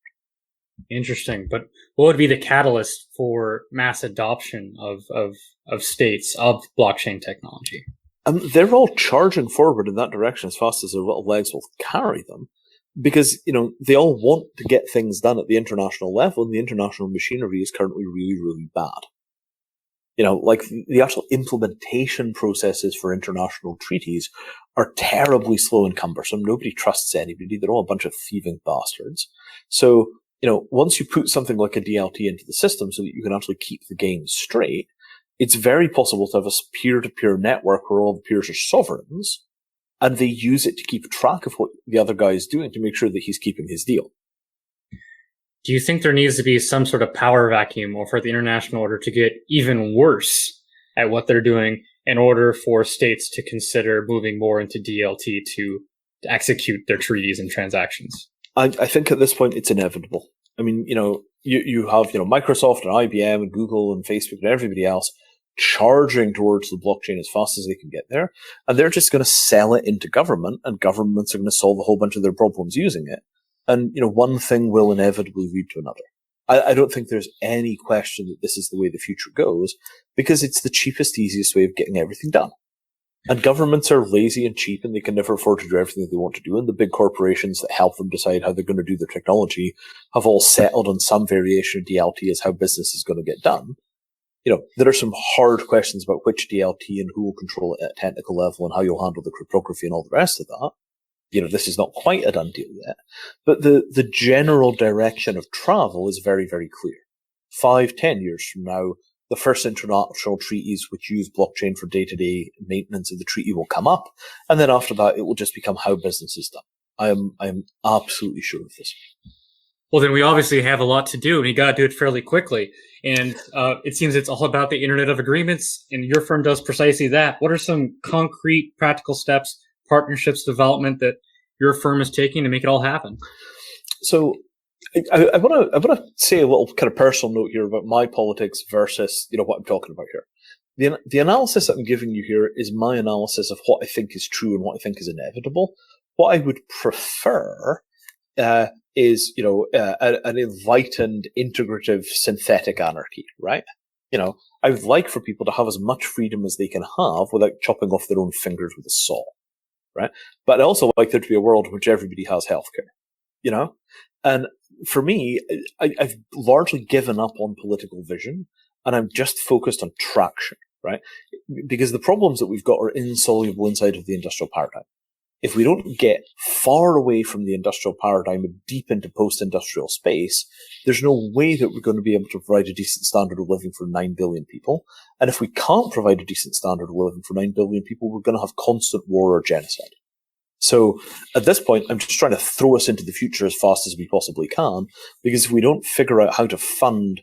Interesting. But what would be the catalyst for mass adoption of states of blockchain technology? They're all charging forward in that direction as fast as their little legs will carry them. Because, they all want to get things done at the international level, and the international machinery is currently really, really bad. Like the actual implementation processes for international treaties are terribly slow and cumbersome. Nobody trusts anybody. They're all a bunch of thieving bastards. So, once you put something like a DLT into the system so that you can actually keep the game straight, it's very possible to have a peer-to-peer network where all the peers are sovereigns, and they use it to keep track of what the other guy is doing to make sure that he's keeping his deal. Do you think there needs to be some sort of power vacuum or for the international order to get even worse at what they're doing in order for states to consider moving more into DLT to execute their treaties and transactions? I think at this point it's inevitable. I mean, you have, Microsoft and IBM and Google and Facebook and everybody else charging towards the blockchain as fast as they can get there. And they're just going to sell it into government, and governments are going to solve a whole bunch of their problems using it. And, one thing will inevitably lead to another. I don't think there's any question that this is the way the future goes, because it's the cheapest, easiest way of getting everything done. And governments are lazy and cheap, and they can never afford to do everything that they want to do. And the big corporations that help them decide how they're going to do their technology have all settled on some variation of DLT as how business is going to get done. There are some hard questions about which DLT and who will control it at a technical level and how you'll handle the cryptography and all the rest of that. This is not quite a done deal yet. But the general direction of travel is very, very clear. 5-10 years from now, the first international treaties which use blockchain for day-to-day maintenance of the treaty will come up. And then after that, it will just become how business is done. I am absolutely sure of this. Well, then we obviously have a lot to do, and you got to do it fairly quickly. And it seems it's all about the Internet of Agreements, and your firm does precisely that. What are some concrete, practical steps, partnerships, development that your firm is taking to make it all happen? So I want to say a little kind of personal note here about my politics versus what I'm talking about here. The analysis that I'm giving you here is my analysis of what I think is true and what I think is inevitable. What I would prefer is an enlightened, integrative, synthetic anarchy, right? I would like for people to have as much freedom as they can have without chopping off their own fingers with a saw, right? But I also like there to be a world in which everybody has healthcare, And for me, I've largely given up on political vision, and I'm just focused on traction, right? Because the problems that we've got are insoluble inside of the industrial paradigm. If we don't get far away from the industrial paradigm and deep into post-industrial space, there's no way that we're going to be able to provide a decent standard of living for 9 billion people. And if we can't provide a decent standard of living for 9 billion people, we're going to have constant war or genocide. So at this point, I'm just trying to throw us into the future as fast as we possibly can, because if we don't figure out how to fund,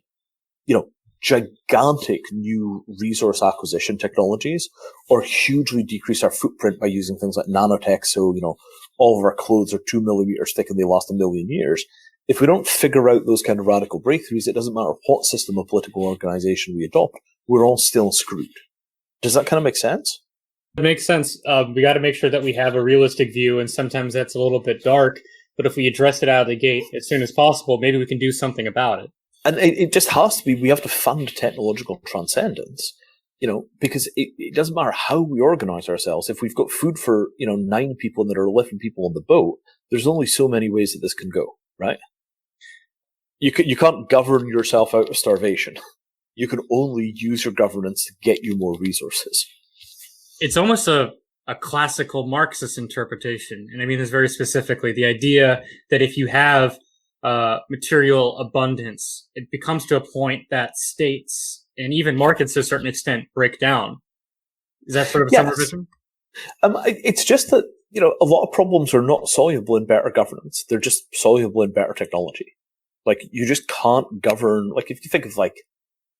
gigantic new resource acquisition technologies, or hugely decrease our footprint by using things like nanotech, so, all of our clothes are 2 millimeters thick and they last 1 million years. If we don't figure out those kind of radical breakthroughs, it doesn't matter what system of political organization we adopt, we're all still screwed. Does that kind of make sense? It makes sense. We got to make sure that we have a realistic view, and sometimes that's a little bit dark, but if we address it out of the gate as soon as possible, maybe we can do something about it. And it just has to be, we have to fund technological transcendence, because it doesn't matter how we organize ourselves. If we've got food for, 9 people and there are 11 people on the boat, there's only so many ways that this can go, right? You can't govern yourself out of starvation. You can only use your governance to get you more resources. It's almost a classical Marxist interpretation. And I mean this very specifically, the idea that if you have material abundance, it becomes to a point that states and even markets to a certain extent break down. Is that sort of a similar Yes. vision? It's just that, a lot of problems are not soluble in better governance. They're just soluble in better technology. Like, you just can't govern, like, if you think of, like,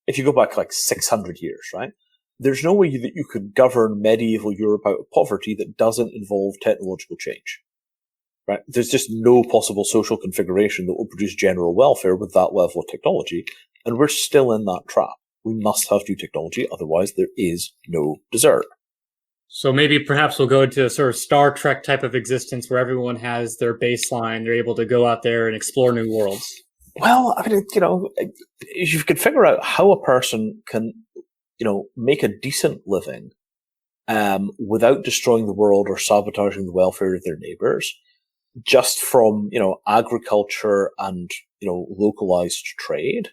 if you go back, like, 600 years, right? There's no way that you could govern medieval Europe out of poverty that doesn't involve technological change, right? There's just no possible social configuration that will produce general welfare with that level of technology. And we're still in that trap. We must have new technology, otherwise there is no dessert. So maybe perhaps we'll go to a sort of Star Trek type of existence where everyone has their baseline. They're able to go out there and explore new worlds. Well, I mean, if you could figure out how a person can, make a decent living without destroying the world or sabotaging the welfare of their neighbors, just from, agriculture and, localized trade,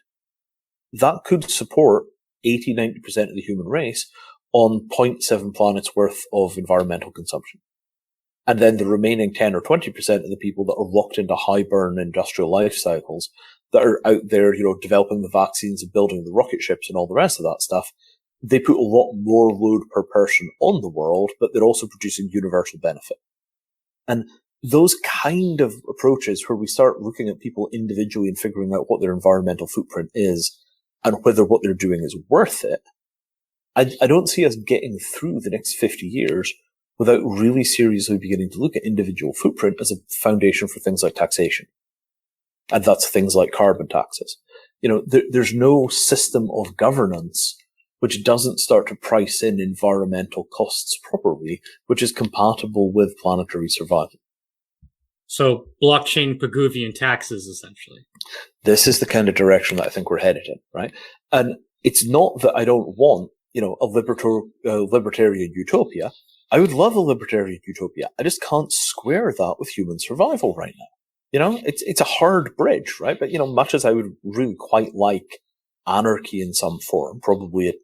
that could support 80-90% of the human race on 0.7 planets worth of environmental consumption. And then the remaining 10 or 20% of the people that are locked into high burn industrial life cycles that are out there, developing the vaccines and building the rocket ships and all the rest of that stuff, they put a lot more load per person on the world, but they're also producing universal benefit. And those kind of approaches where we start looking at people individually and figuring out what their environmental footprint is and whether what they're doing is worth it, I don't see us getting through the next 50 years without really seriously beginning to look at individual footprint as a foundation for things like taxation. And that's things like carbon taxes. There's no system of governance which doesn't start to price in environmental costs properly, which is compatible with planetary survival. So blockchain Pigouvian taxes, essentially. This is the kind of direction that I think we're headed in, right? And it's not that I don't want, a libertarian utopia. I would love a libertarian utopia. I just can't square that with human survival right now. It's a hard bridge, right? But, much as I would really quite like anarchy in some form, probably,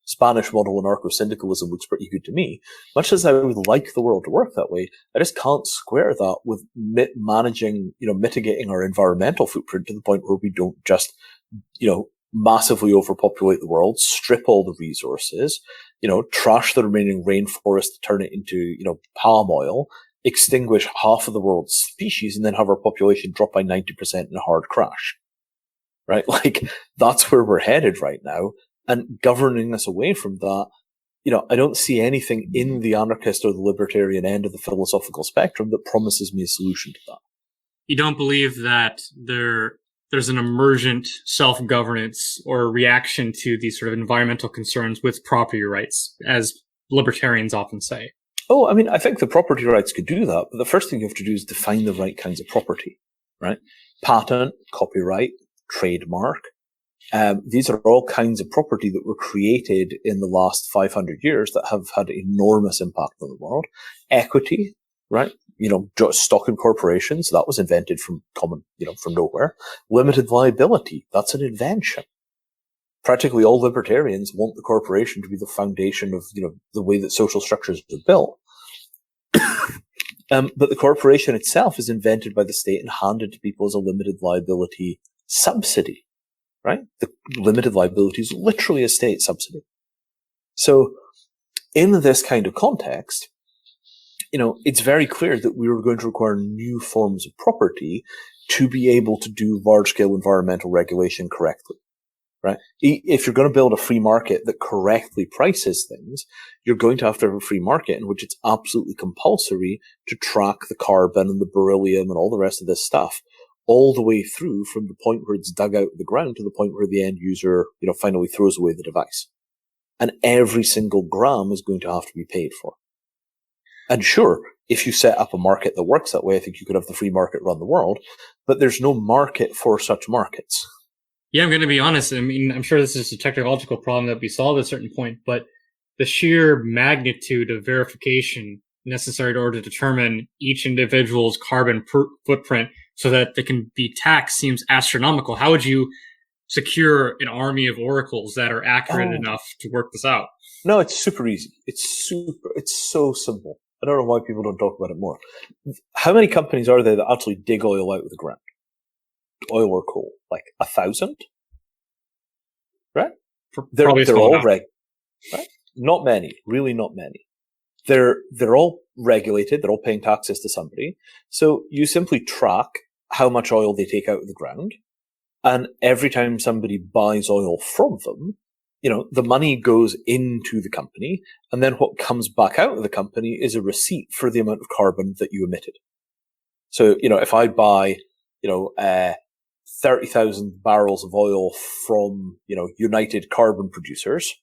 Spanish model anarcho-syndicalism looks pretty good to me. Much as I would like the world to work that way, I just can't square that with managing, mitigating our environmental footprint to the point where we don't just, massively overpopulate the world, strip all the resources, trash the remaining rainforest to turn it into, palm oil, extinguish half of the world's species, and then have our population drop by 90% in a hard crash. Right? Like, that's where we're headed right now. And governing us away from that, I don't see anything in the anarchist or the libertarian end of the philosophical spectrum that promises me a solution to that. You don't believe that there's an emergent self-governance or a reaction to these sort of environmental concerns with property rights, as libertarians often say? Oh, I mean, I think the property rights could do that, but the first thing you have to do is define the right kinds of property, right? Patent, copyright, trademark. These are all kinds of property that were created in the last 500 years that have had enormous impact on the world. Equity, right? Stock in corporations, that was invented from from nowhere. Limited liability, that's an invention. Practically all libertarians want the corporation to be the foundation of, the way that social structures are built. But the corporation itself is invented by the state and handed to people as a limited liability subsidy, right? The limited liability is literally a state subsidy. So in this kind of context, it's very clear that we were going to require new forms of property to be able to do large-scale environmental regulation correctly, right? If you're going to build a free market that correctly prices things, you're going to have a free market in which it's absolutely compulsory to track the carbon and the beryllium and all the rest of this stuff all the way through from the point where it's dug out of the ground to the point where the end user, finally throws away the device. And every single gram is going to have to be paid for. And sure, if you set up a market that works that way, I think you could have the free market run the world, but there's no market for such markets. Yeah, I'm going to be honest. I mean, I'm sure this is a technological problem that we solve at a certain point, but the sheer magnitude of verification necessary in order to determine each individual's carbon footprint so that they can be taxed seems astronomical. How would you secure an army of oracles that are accurate enough to work this out? No, it's super easy. It's so simple. I don't know why people don't talk about it more. How many companies are there that actually dig oil out of the ground? Oil or coal? Like 1,000? Right? They're all right? Not many. Really not many. They're all regulated. They're all paying taxes to somebody. So you simply track how much oil they take out of the ground. And every time somebody buys oil from them, the money goes into the company, and then what comes back out of the company is a receipt for the amount of carbon that you emitted. So, if I buy, 30,000 barrels of oil from, United Carbon Producers,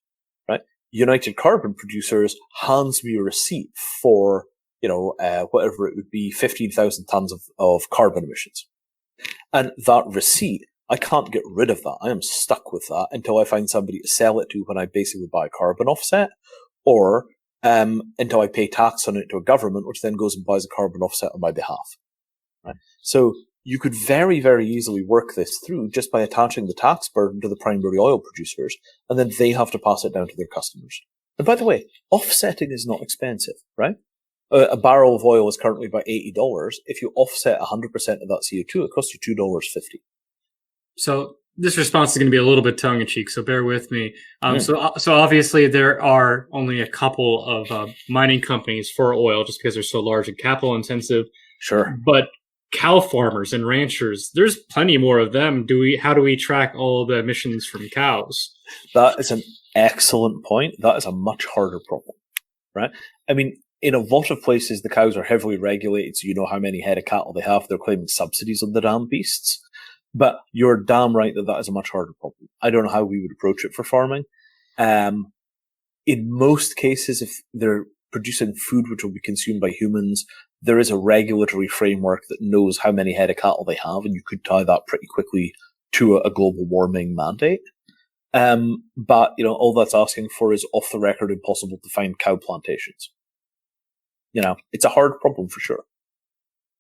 right? United Carbon Producers hands me a receipt for, whatever it would be, 15,000 tons of carbon emissions. And that receipt, I can't get rid of that. I am stuck with that until I find somebody to sell it to when I basically buy a carbon offset, or until I pay tax on it to a government, which then goes and buys a carbon offset on my behalf. Right? So you could very, very easily work this through just by attaching the tax burden to the primary oil producers, and then they have to pass it down to their customers. And by the way, offsetting is not expensive, right? A barrel of oil is currently about $80. If you offset 100% of that CO2, it costs you $2.50. So this response is going to be a little bit tongue-in-cheek, so bear with me. So obviously there are only a couple of mining companies for oil just because they're so large and capital-intensive. Sure. But cow farmers and ranchers, there's plenty more of them. How do we track all the emissions from cows? That is an excellent point. That is a much harder problem, right? I mean, in a lot of places, the cows are heavily regulated, so you know how many head of cattle they have. They're claiming subsidies on the damn beasts. But you're damn right that is a much harder problem. I don't know how we would approach it for farming. In most cases, if they're producing food which will be consumed by humans, there is a regulatory framework that knows how many head of cattle they have, and you could tie that pretty quickly to a global warming mandate. But, all that's asking for is off the record impossible to find cow plantations. It's a hard problem for sure.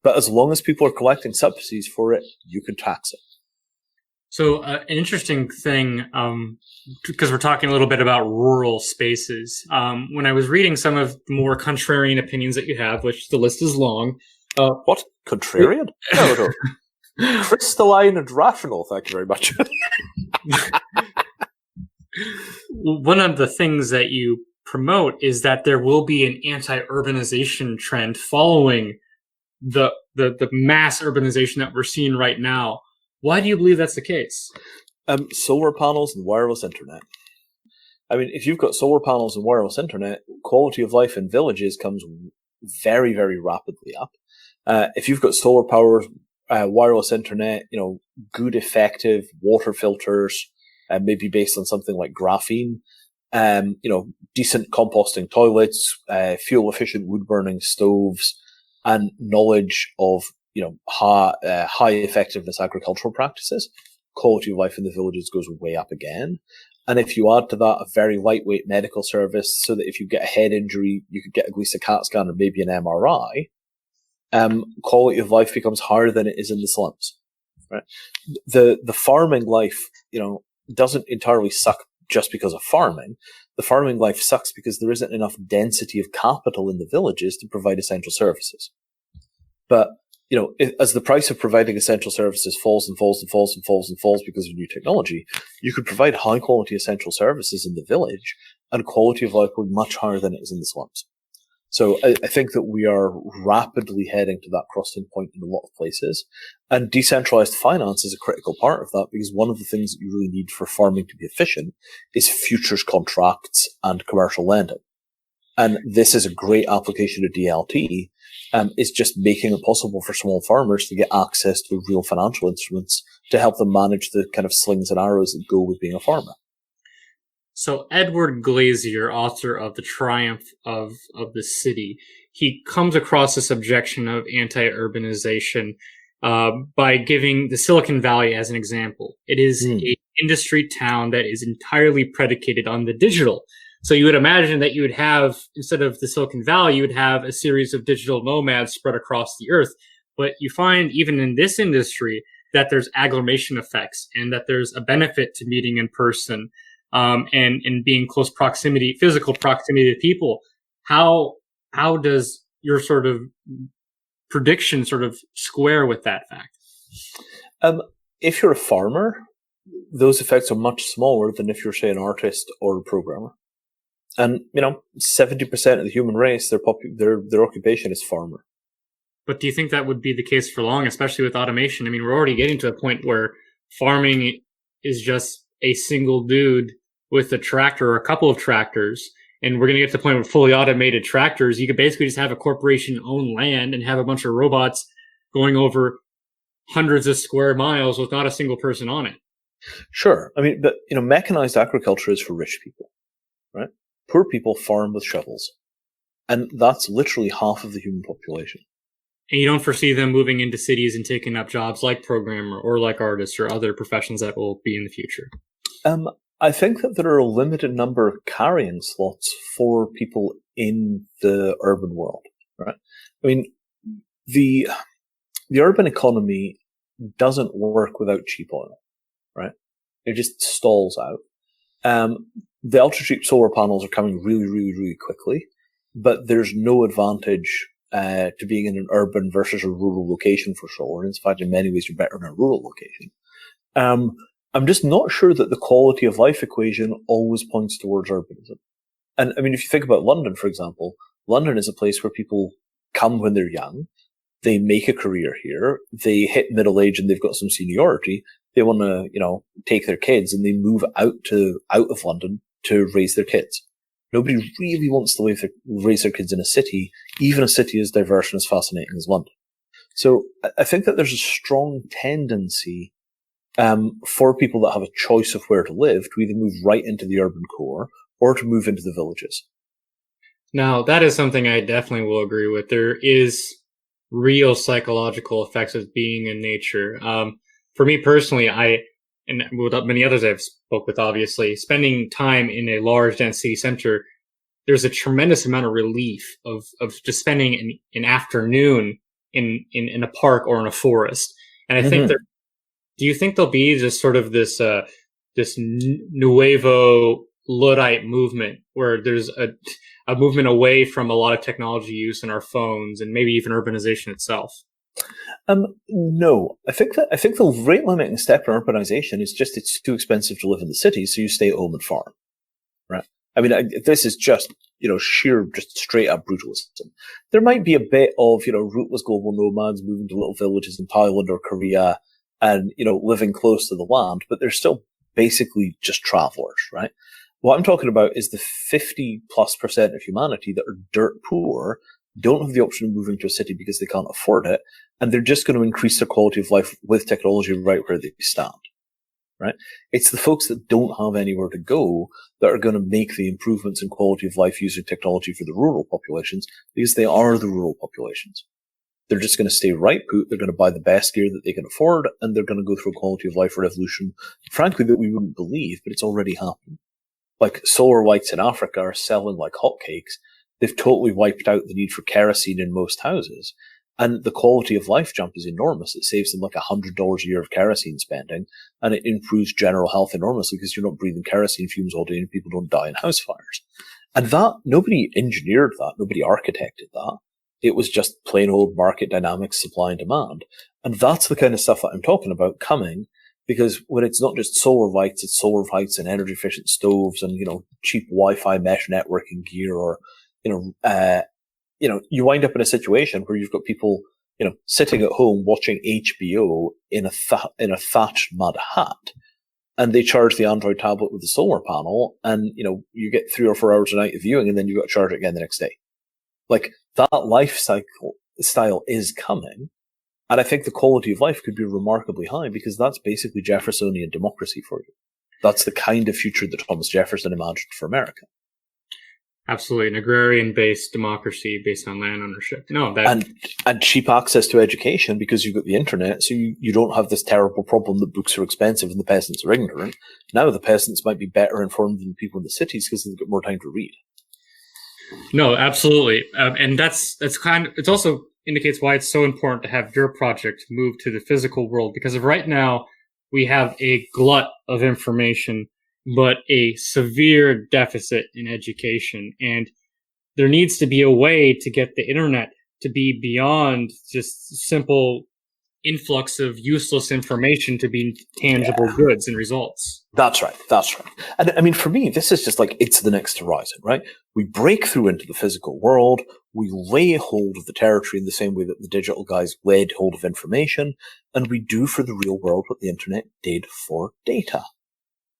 But as long as people are collecting subsidies for it, you can tax it. So an interesting thing, because we're talking a little bit about rural spaces, when I was reading some of the more contrarian opinions that you have, which the list is long. What? Contrarian? No. Crystalline and rational, thank you very much. One of the things that you promote is that there will be an anti-urbanization trend following the mass urbanization that we're seeing right now. Why do you believe that's the case? Solar panels and wireless internet. I mean, if you've got solar panels and wireless internet, quality of life in villages comes very, very rapidly up. If you've got solar power, wireless internet, good effective water filters, maybe based on something like graphene, decent composting toilets, fuel efficient wood burning stoves, and knowledge of high effectiveness agricultural practices, quality of life in the villages goes way up again. And if you add to that a very lightweight medical service, so that if you get a head injury, you could get at least a CAT scan or maybe an MRI, quality of life becomes higher than it is in the slums. Right? The farming life, doesn't entirely suck just because of farming. The farming life sucks because there isn't enough density of capital in the villages to provide essential services. But, as the price of providing essential services falls and falls and falls and falls and falls because of new technology, you could provide high quality essential services in the village, and quality of life will be much higher than it is in the slums. So I think that we are rapidly heading to that crossing point in a lot of places. And decentralized finance is a critical part of that, because one of the things that you really need for farming to be efficient is futures contracts and commercial lending. And this is a great application of DLT. It's just making it possible for small farmers to get access to real financial instruments to help them manage the kind of slings and arrows that go with being a farmer. So Edward Glazier, author of The Triumph of the City, he comes across this objection of anti-urbanization by giving the Silicon Valley as an example. It is an industry town that is entirely predicated on the digital. So you would imagine that you would have, instead of the Silicon Valley, you would have a series of digital nomads spread across the earth. But you find, even in this industry, that there's agglomeration effects and that there's a benefit to meeting in person. and being close proximity, physical proximity to people. How does your sort of prediction sort of square with that fact? If you're a farmer, those effects are much smaller than if you're, say, an artist or a programmer. And 70% of the human race, their occupation is farmer. But do you think that would be the case for long, especially with automation? I mean, we're already getting to a point where farming is just a single dude with a tractor or a couple of tractors. And we're going to get to the point where fully automated tractors, you could basically just have a corporation own land and have a bunch of robots going over hundreds of square miles with not a single person on it. Sure. I mean, but, mechanized agriculture is for rich people, right? Poor people farm with shovels. And that's literally half of the human population. And you don't foresee them moving into cities and taking up jobs like programmer or like artists or other professions that will be in the future? I think that there are a limited number of carrying slots for people in the urban world, right? I mean, the urban economy doesn't work without cheap oil, right? It just stalls out. The ultra-cheap solar panels are coming really, really, really quickly, but there's no advantage to being in an urban versus a rural location for solar. In fact, in many ways, you're better in a rural location. I'm just not sure that the quality of life equation always points towards urbanism. And I mean, if you think about London, for example, London is a place where people come when they're young. They make a career here. They hit middle age and they've got some seniority. They want to, take their kids and they move out of London to raise their kids. Nobody really wants to raise their kids in a city, even a city as diverse and as fascinating as London. So I think that there's a strong tendency for people that have a choice of where to live to either move right into the urban core or to move into the villages. Now, that is something I definitely will agree with. There is real psychological effects of being in nature. For me personally, and with many others I've spoke with, obviously, spending time in a large, dense city center, there's a tremendous amount of relief of just spending an afternoon in a park or in a forest. And I think do you think there'll be just sort of this nuevo Luddite movement where there's a movement away from a lot of technology use in our phones and maybe even urbanization itself? No, I think the rate limiting step in urbanization is just it's too expensive to live in the city, so you stay at home and farm, right? I mean, this is just sheer, just straight up brutalism. There might be a bit of rootless global nomads moving to little villages in Thailand or Korea and living close to the land, but they're still basically just travelers, right? What I'm talking about is the 50+% of humanity that are dirt poor, don't have the option of moving to a city because they can't afford it, and they're just going to increase their quality of life with technology right where they stand, right? It's the folks that don't have anywhere to go that are going to make the improvements in quality of life using technology for the rural populations because they are the rural populations. They're just going to stay right put, they're going to buy the best gear that they can afford, and they're going to go through a quality of life revolution, frankly, that we wouldn't believe, but it's already happened. Like solar lights in Africa are selling like hotcakes. They've totally wiped out the need for kerosene in most houses. And the quality of life jump is enormous. It saves them like $100 a year of kerosene spending. And it improves general health enormously because you're not breathing kerosene fumes all day and people don't die in house fires. And that, nobody engineered that. Nobody architected that. It was just plain old market dynamics, supply and demand. And that's the kind of stuff that I'm talking about coming. Because when it's not just solar lights, it's solar lights and energy efficient stoves and, cheap Wi-Fi mesh networking gear or, you wind up in a situation where you've got people, sitting at home watching HBO in a thatched mud hat, and they charge the Android tablet with the solar panel, and you get 3 or 4 hours a night of viewing, and then you've got to charge it again the next day. Like that life style is coming, and I think the quality of life could be remarkably high because that's basically Jeffersonian democracy for you. That's the kind of future that Thomas Jefferson imagined for America. Absolutely, an agrarian-based democracy based on land ownership. And cheap access to education because you've got the internet, so you don't have this terrible problem that books are expensive and the peasants are ignorant. Now the peasants might be better informed than people in the cities because they've got more time to read. No, absolutely, and it also indicates why it's so important to have your project move to the physical world because of right now we have a glut of information but a severe deficit in education. And there needs to be a way to get the internet to be beyond just simple influx of useless information to be tangible goods and results. That's right. That's right. And I mean, for me, this is just like, it's the next horizon, right? We break through into the physical world. We lay hold of the territory in the same way that the digital guys laid hold of information. And we do for the real world what the internet did for data,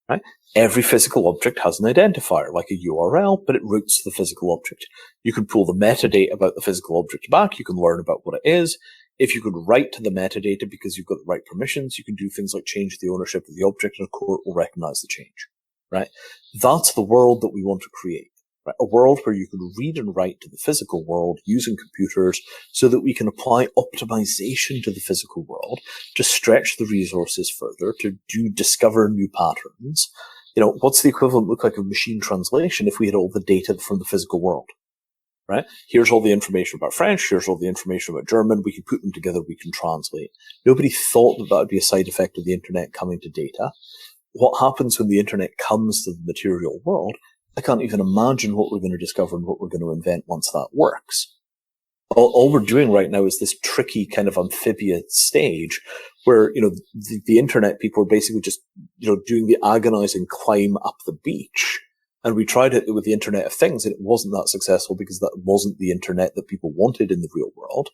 right? Every physical object has an identifier, like a URL, but it routes to the physical object. You can pull the metadata about the physical object back. You can learn about what it is. If you could write to the metadata because you've got the right permissions, you can do things like change the ownership of the object and a court will recognize the change, right? That's the world that we want to create, right? A world where you can read and write to the physical world using computers so that we can apply optimization to the physical world to stretch the resources further, to discover new patterns. You know, what's the equivalent look like of machine translation if we had all the data from the physical world? Right? Here's all the information about French. Here's all the information about German. We can put them together. We can translate. Nobody thought that that would be a side effect of the internet coming to data. What happens when the internet comes to the material world? I can't even imagine what we're going to discover and what we're going to invent once that works. All we're doing right now is this tricky kind of amphibious stage where, you know, the internet people are basically just, you know, doing the agonizing climb up the beach. And we tried it with the Internet of Things, and it wasn't that successful because that wasn't the internet that people wanted in the real world.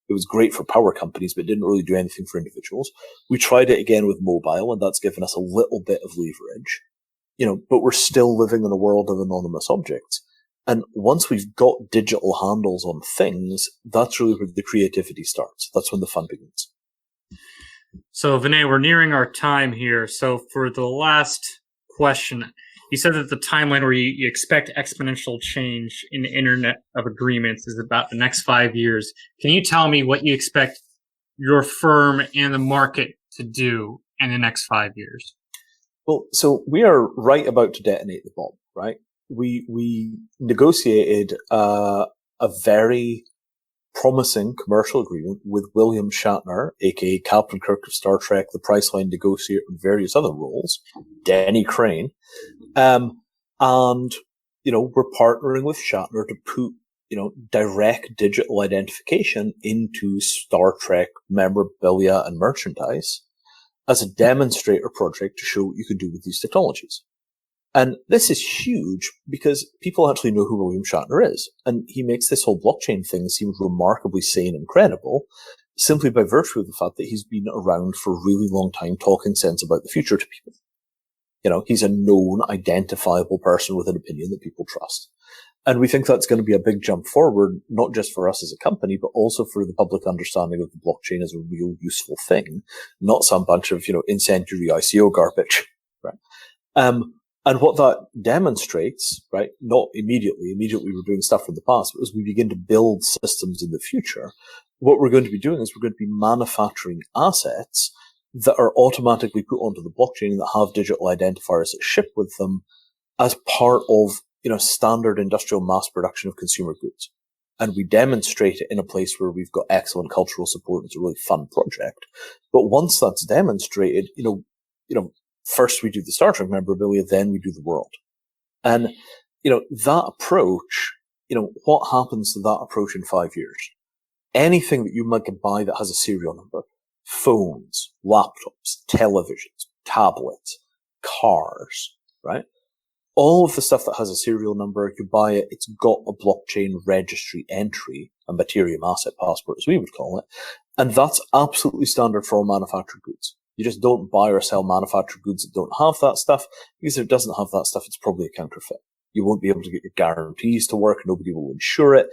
It was great for power companies, but it didn't really do anything for individuals. We tried it again with mobile, and that's given us a little bit of leverage. You know, but we're still living in a world of anonymous objects. And once we've got digital handles on things, that's really where the creativity starts. That's when the fun begins. So, Vinay, we're nearing our time here. So for the last question, you said that the timeline where you expect exponential change in the Internet of Agreements is about the next 5 years. Can you tell me what you expect your firm and the market to do in the next 5 years? Well, so we are right about to detonate the bomb, right? We negotiated a very promising commercial agreement with William Shatner, aka Captain Kirk of Star Trek, the Priceline negotiator, and various other roles, Denny Crane. And, you know, we're partnering with Shatner to put, you know, direct digital identification into Star Trek memorabilia and merchandise as a demonstrator project to show what you could do with these technologies. And this is huge because people actually know who William Shatner is. And he makes this whole blockchain thing seem remarkably sane and credible simply by virtue of the fact that he's been around for a really long time talking sense about the future to people. You know, he's a known, identifiable person with an opinion that people trust. And we think that's going to be a big jump forward, not just for us as a company, but also for the public understanding of the blockchain as a real useful thing, not some bunch of, you know, incendiary ICO garbage, right? And what that demonstrates, right, not immediately we're doing stuff from the past, but as we begin to build systems in the future, what we're going to be doing is we're going to be manufacturing assets that are automatically put onto the blockchain that have digital identifiers that ship with them as part of, you know, standard industrial mass production of consumer goods. And we demonstrate it in a place where we've got excellent cultural support. It's a really fun project. But once that's demonstrated, you know, first we do the Star Trek memorabilia, then we do the world. And, you know, that approach, you know, what happens to that approach in 5 years? Anything that you might buy that has a serial number, phones, laptops, televisions, tablets, cars, right? All of the stuff that has a serial number, you buy it, it's got a blockchain registry entry, a Ethereum asset passport, as we would call it. And that's absolutely standard for all manufactured goods. You just don't buy or sell manufactured goods that don't have that stuff, because if it doesn't have that stuff, it's probably a counterfeit. You won't be able to get your guarantees to work. Nobody will insure it.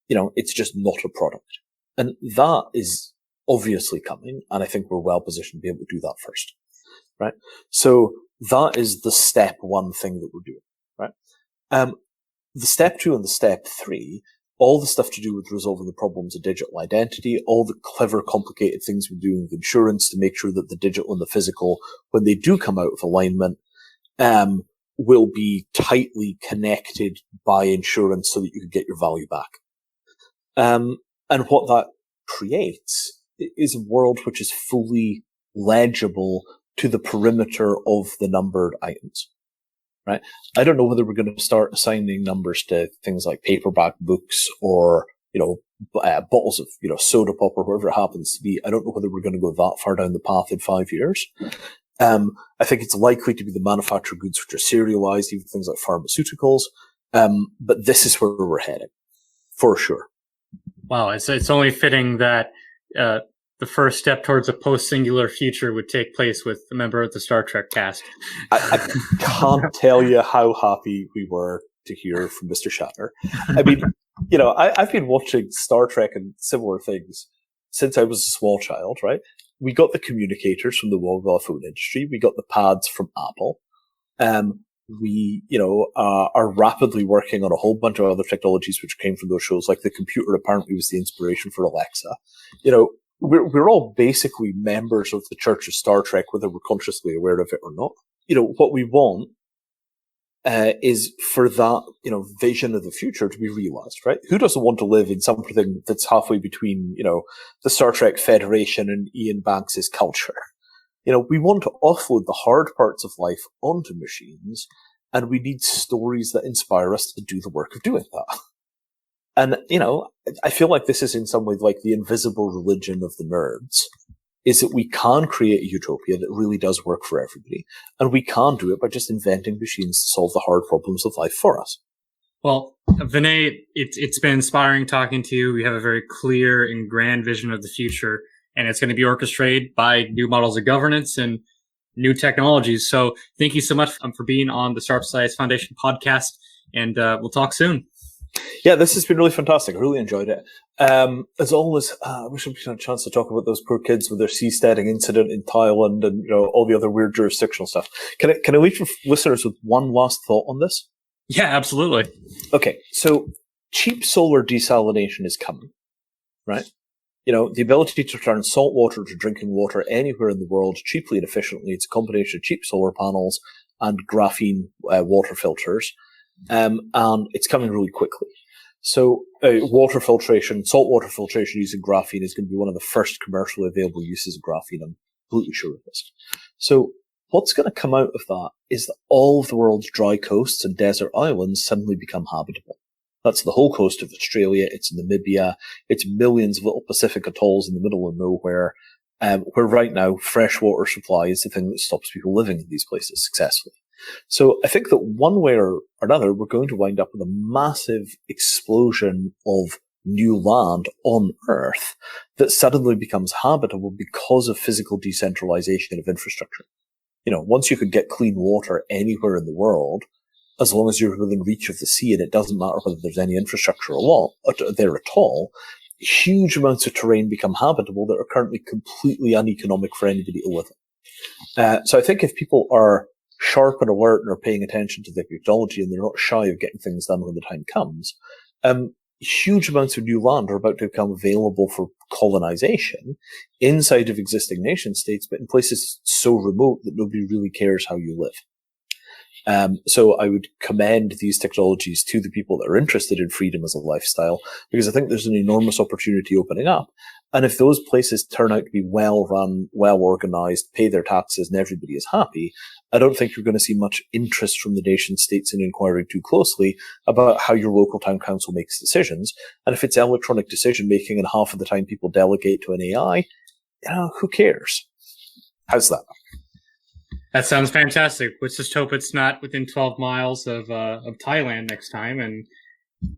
You know, it's just not a product. And that is obviously coming. And I think we're well positioned to be able to do that first, right? So that is the step one thing that we're doing, right? The step two and the step three, all the stuff to do with resolving the problems of digital identity, all the clever, complicated things we're doing with insurance to make sure that the digital and the physical, when they do come out of alignment, will be tightly connected by insurance so that you can get your value back. And what that creates is a world which is fully legible to the perimeter of the numbered items. right? I don't know whether we're going to start assigning numbers to things like paperback books or, bottles of, soda pop or whatever it happens to be. I don't know whether we're going to go that far down the path in 5 years. I think it's likely to be the manufactured goods which are serialized, even things like pharmaceuticals. But this is where we're heading, for sure. Wow, it's only fitting that the first step towards a post-singular future would take place with a member of the Star Trek cast. I can't tell you how happy we were to hear from Mr. Shatner. I mean, I've been watching Star Trek and similar things since I was a small child, right? We got the communicators from the mobile phone industry. We got the pads from Apple. We, are rapidly working on a whole bunch of other technologies which came from those shows, like the computer apparently was the inspiration for Alexa. We're all basically members of the Church of Star Trek, whether we're consciously aware of it or not. What we want is for that, vision of the future to be realized, right? Who doesn't want to live in something that's halfway between, the Star Trek Federation and Ian Banks's culture? We want to offload the hard parts of life onto machines, and we need stories that inspire us to do the work of doing that. And, I feel like this is in some ways like the invisible religion of the nerds, is that we can create a utopia that really does work for everybody, and we can do it by just inventing machines to solve the hard problems of life for us. Well, Vinay, it's been inspiring talking to you. We have a very clear and grand vision of the future, and it's going to be orchestrated by new models of governance and new technologies. So thank you so much for being on the Sharp Science Foundation podcast, and we'll talk soon. Yeah, this has been really fantastic. I really enjoyed it. As always, I wish we had a chance to talk about those poor kids with their seasteading incident in Thailand and all the other weird jurisdictional stuff. Can I leave listeners with one last thought on this? Yeah, absolutely. Okay, so cheap solar desalination is coming, right? The ability to turn salt water to drinking water anywhere in the world cheaply and efficiently. It's a combination of cheap solar panels and graphene water filters. And it's coming really quickly. So water filtration, saltwater filtration using graphene is going to be one of the first commercially available uses of graphene. I'm completely sure of this. So what's going to come out of that is that all of the world's dry coasts and desert islands suddenly become habitable. That's the whole coast of Australia. It's Namibia. It's millions of little Pacific atolls in the middle of nowhere, where right now freshwater supply is the thing that stops people living in these places successfully. So I think that one way or another, we're going to wind up with a massive explosion of new land on Earth that suddenly becomes habitable because of physical decentralization of infrastructure. Once you could get clean water anywhere in the world, as long as you're within reach of the sea, and it doesn't matter whether there's any infrastructure there at all, huge amounts of terrain become habitable that are currently completely uneconomic for anybody to live in. So I think if people are sharp and alert and are paying attention to the technology and they're not shy of getting things done when the time comes, huge amounts of new land are about to become available for colonization inside of existing nation states, but in places so remote that nobody really cares how you live. So I would commend these technologies to the people that are interested in freedom as a lifestyle, because I think there's an enormous opportunity opening up. And if those places turn out to be well run, well organized, pay their taxes, and everybody is happy, I don't think you're going to see much interest from the nation states in inquiring too closely about how your local town council makes decisions. And if it's electronic decision making and half of the time people delegate to an AI, who cares? How's that? That sounds fantastic. Let's just hope it's not within 12 miles of Thailand next time, and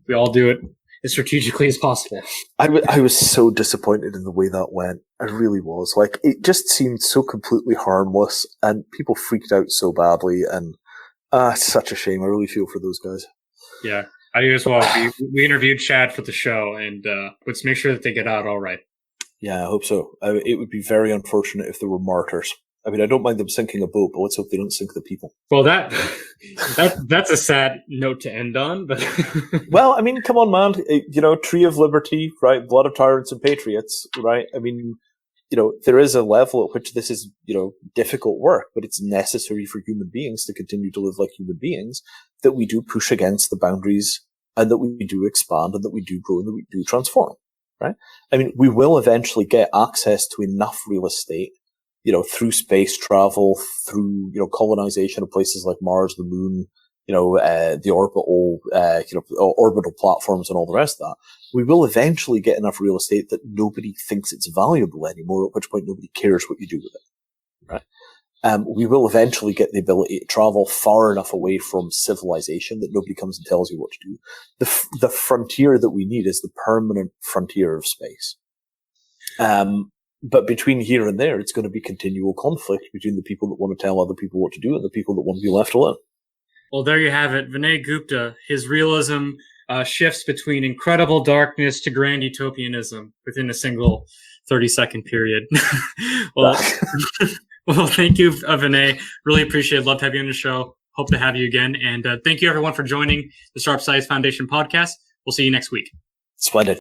we all do it as strategically as possible. I was so disappointed in the way that went. I really was. Like, it just seemed so completely harmless, and people freaked out so badly, and it's such a shame. I really feel for those guys. Yeah, I do as well. We interviewed Chad for the show, and let's make sure that they get out all right. Yeah, I hope so. It would be very unfortunate if there were martyrs. I mean, I don't mind them sinking a boat, but let's hope they don't sink the people. Well, that's a sad note to end on. But well, I mean, come on, man. Tree of liberty, right? Blood of tyrants and patriots, right? I mean, there is a level at which this is, difficult work, but it's necessary for human beings to continue to live like human beings, that we do push against the boundaries and that we do expand and that we do grow and that we do transform, right? I mean, we will eventually get access to enough real estate, through space travel, through, colonization of places like Mars, the Moon, the orbital platforms and all the rest of that, we will eventually get enough real estate that nobody thinks it's valuable anymore, at which point nobody cares what you do with it, right? We will eventually get the ability to travel far enough away from civilization that nobody comes and tells you what to do. The frontier that we need is the permanent frontier of space. But between here and there, it's going to be continual conflict between the people that want to tell other people what to do and the people that want to be left alone. Well, there you have it. Vinay Gupta, his realism shifts between incredible darkness to grand utopianism within a single 30-second period. Well, well, thank you, Vinay. Really appreciate it. Love to have you on the show. Hope to have you again. And thank you, everyone, for joining the Sharp Size Foundation podcast. We'll see you next week. Splendid.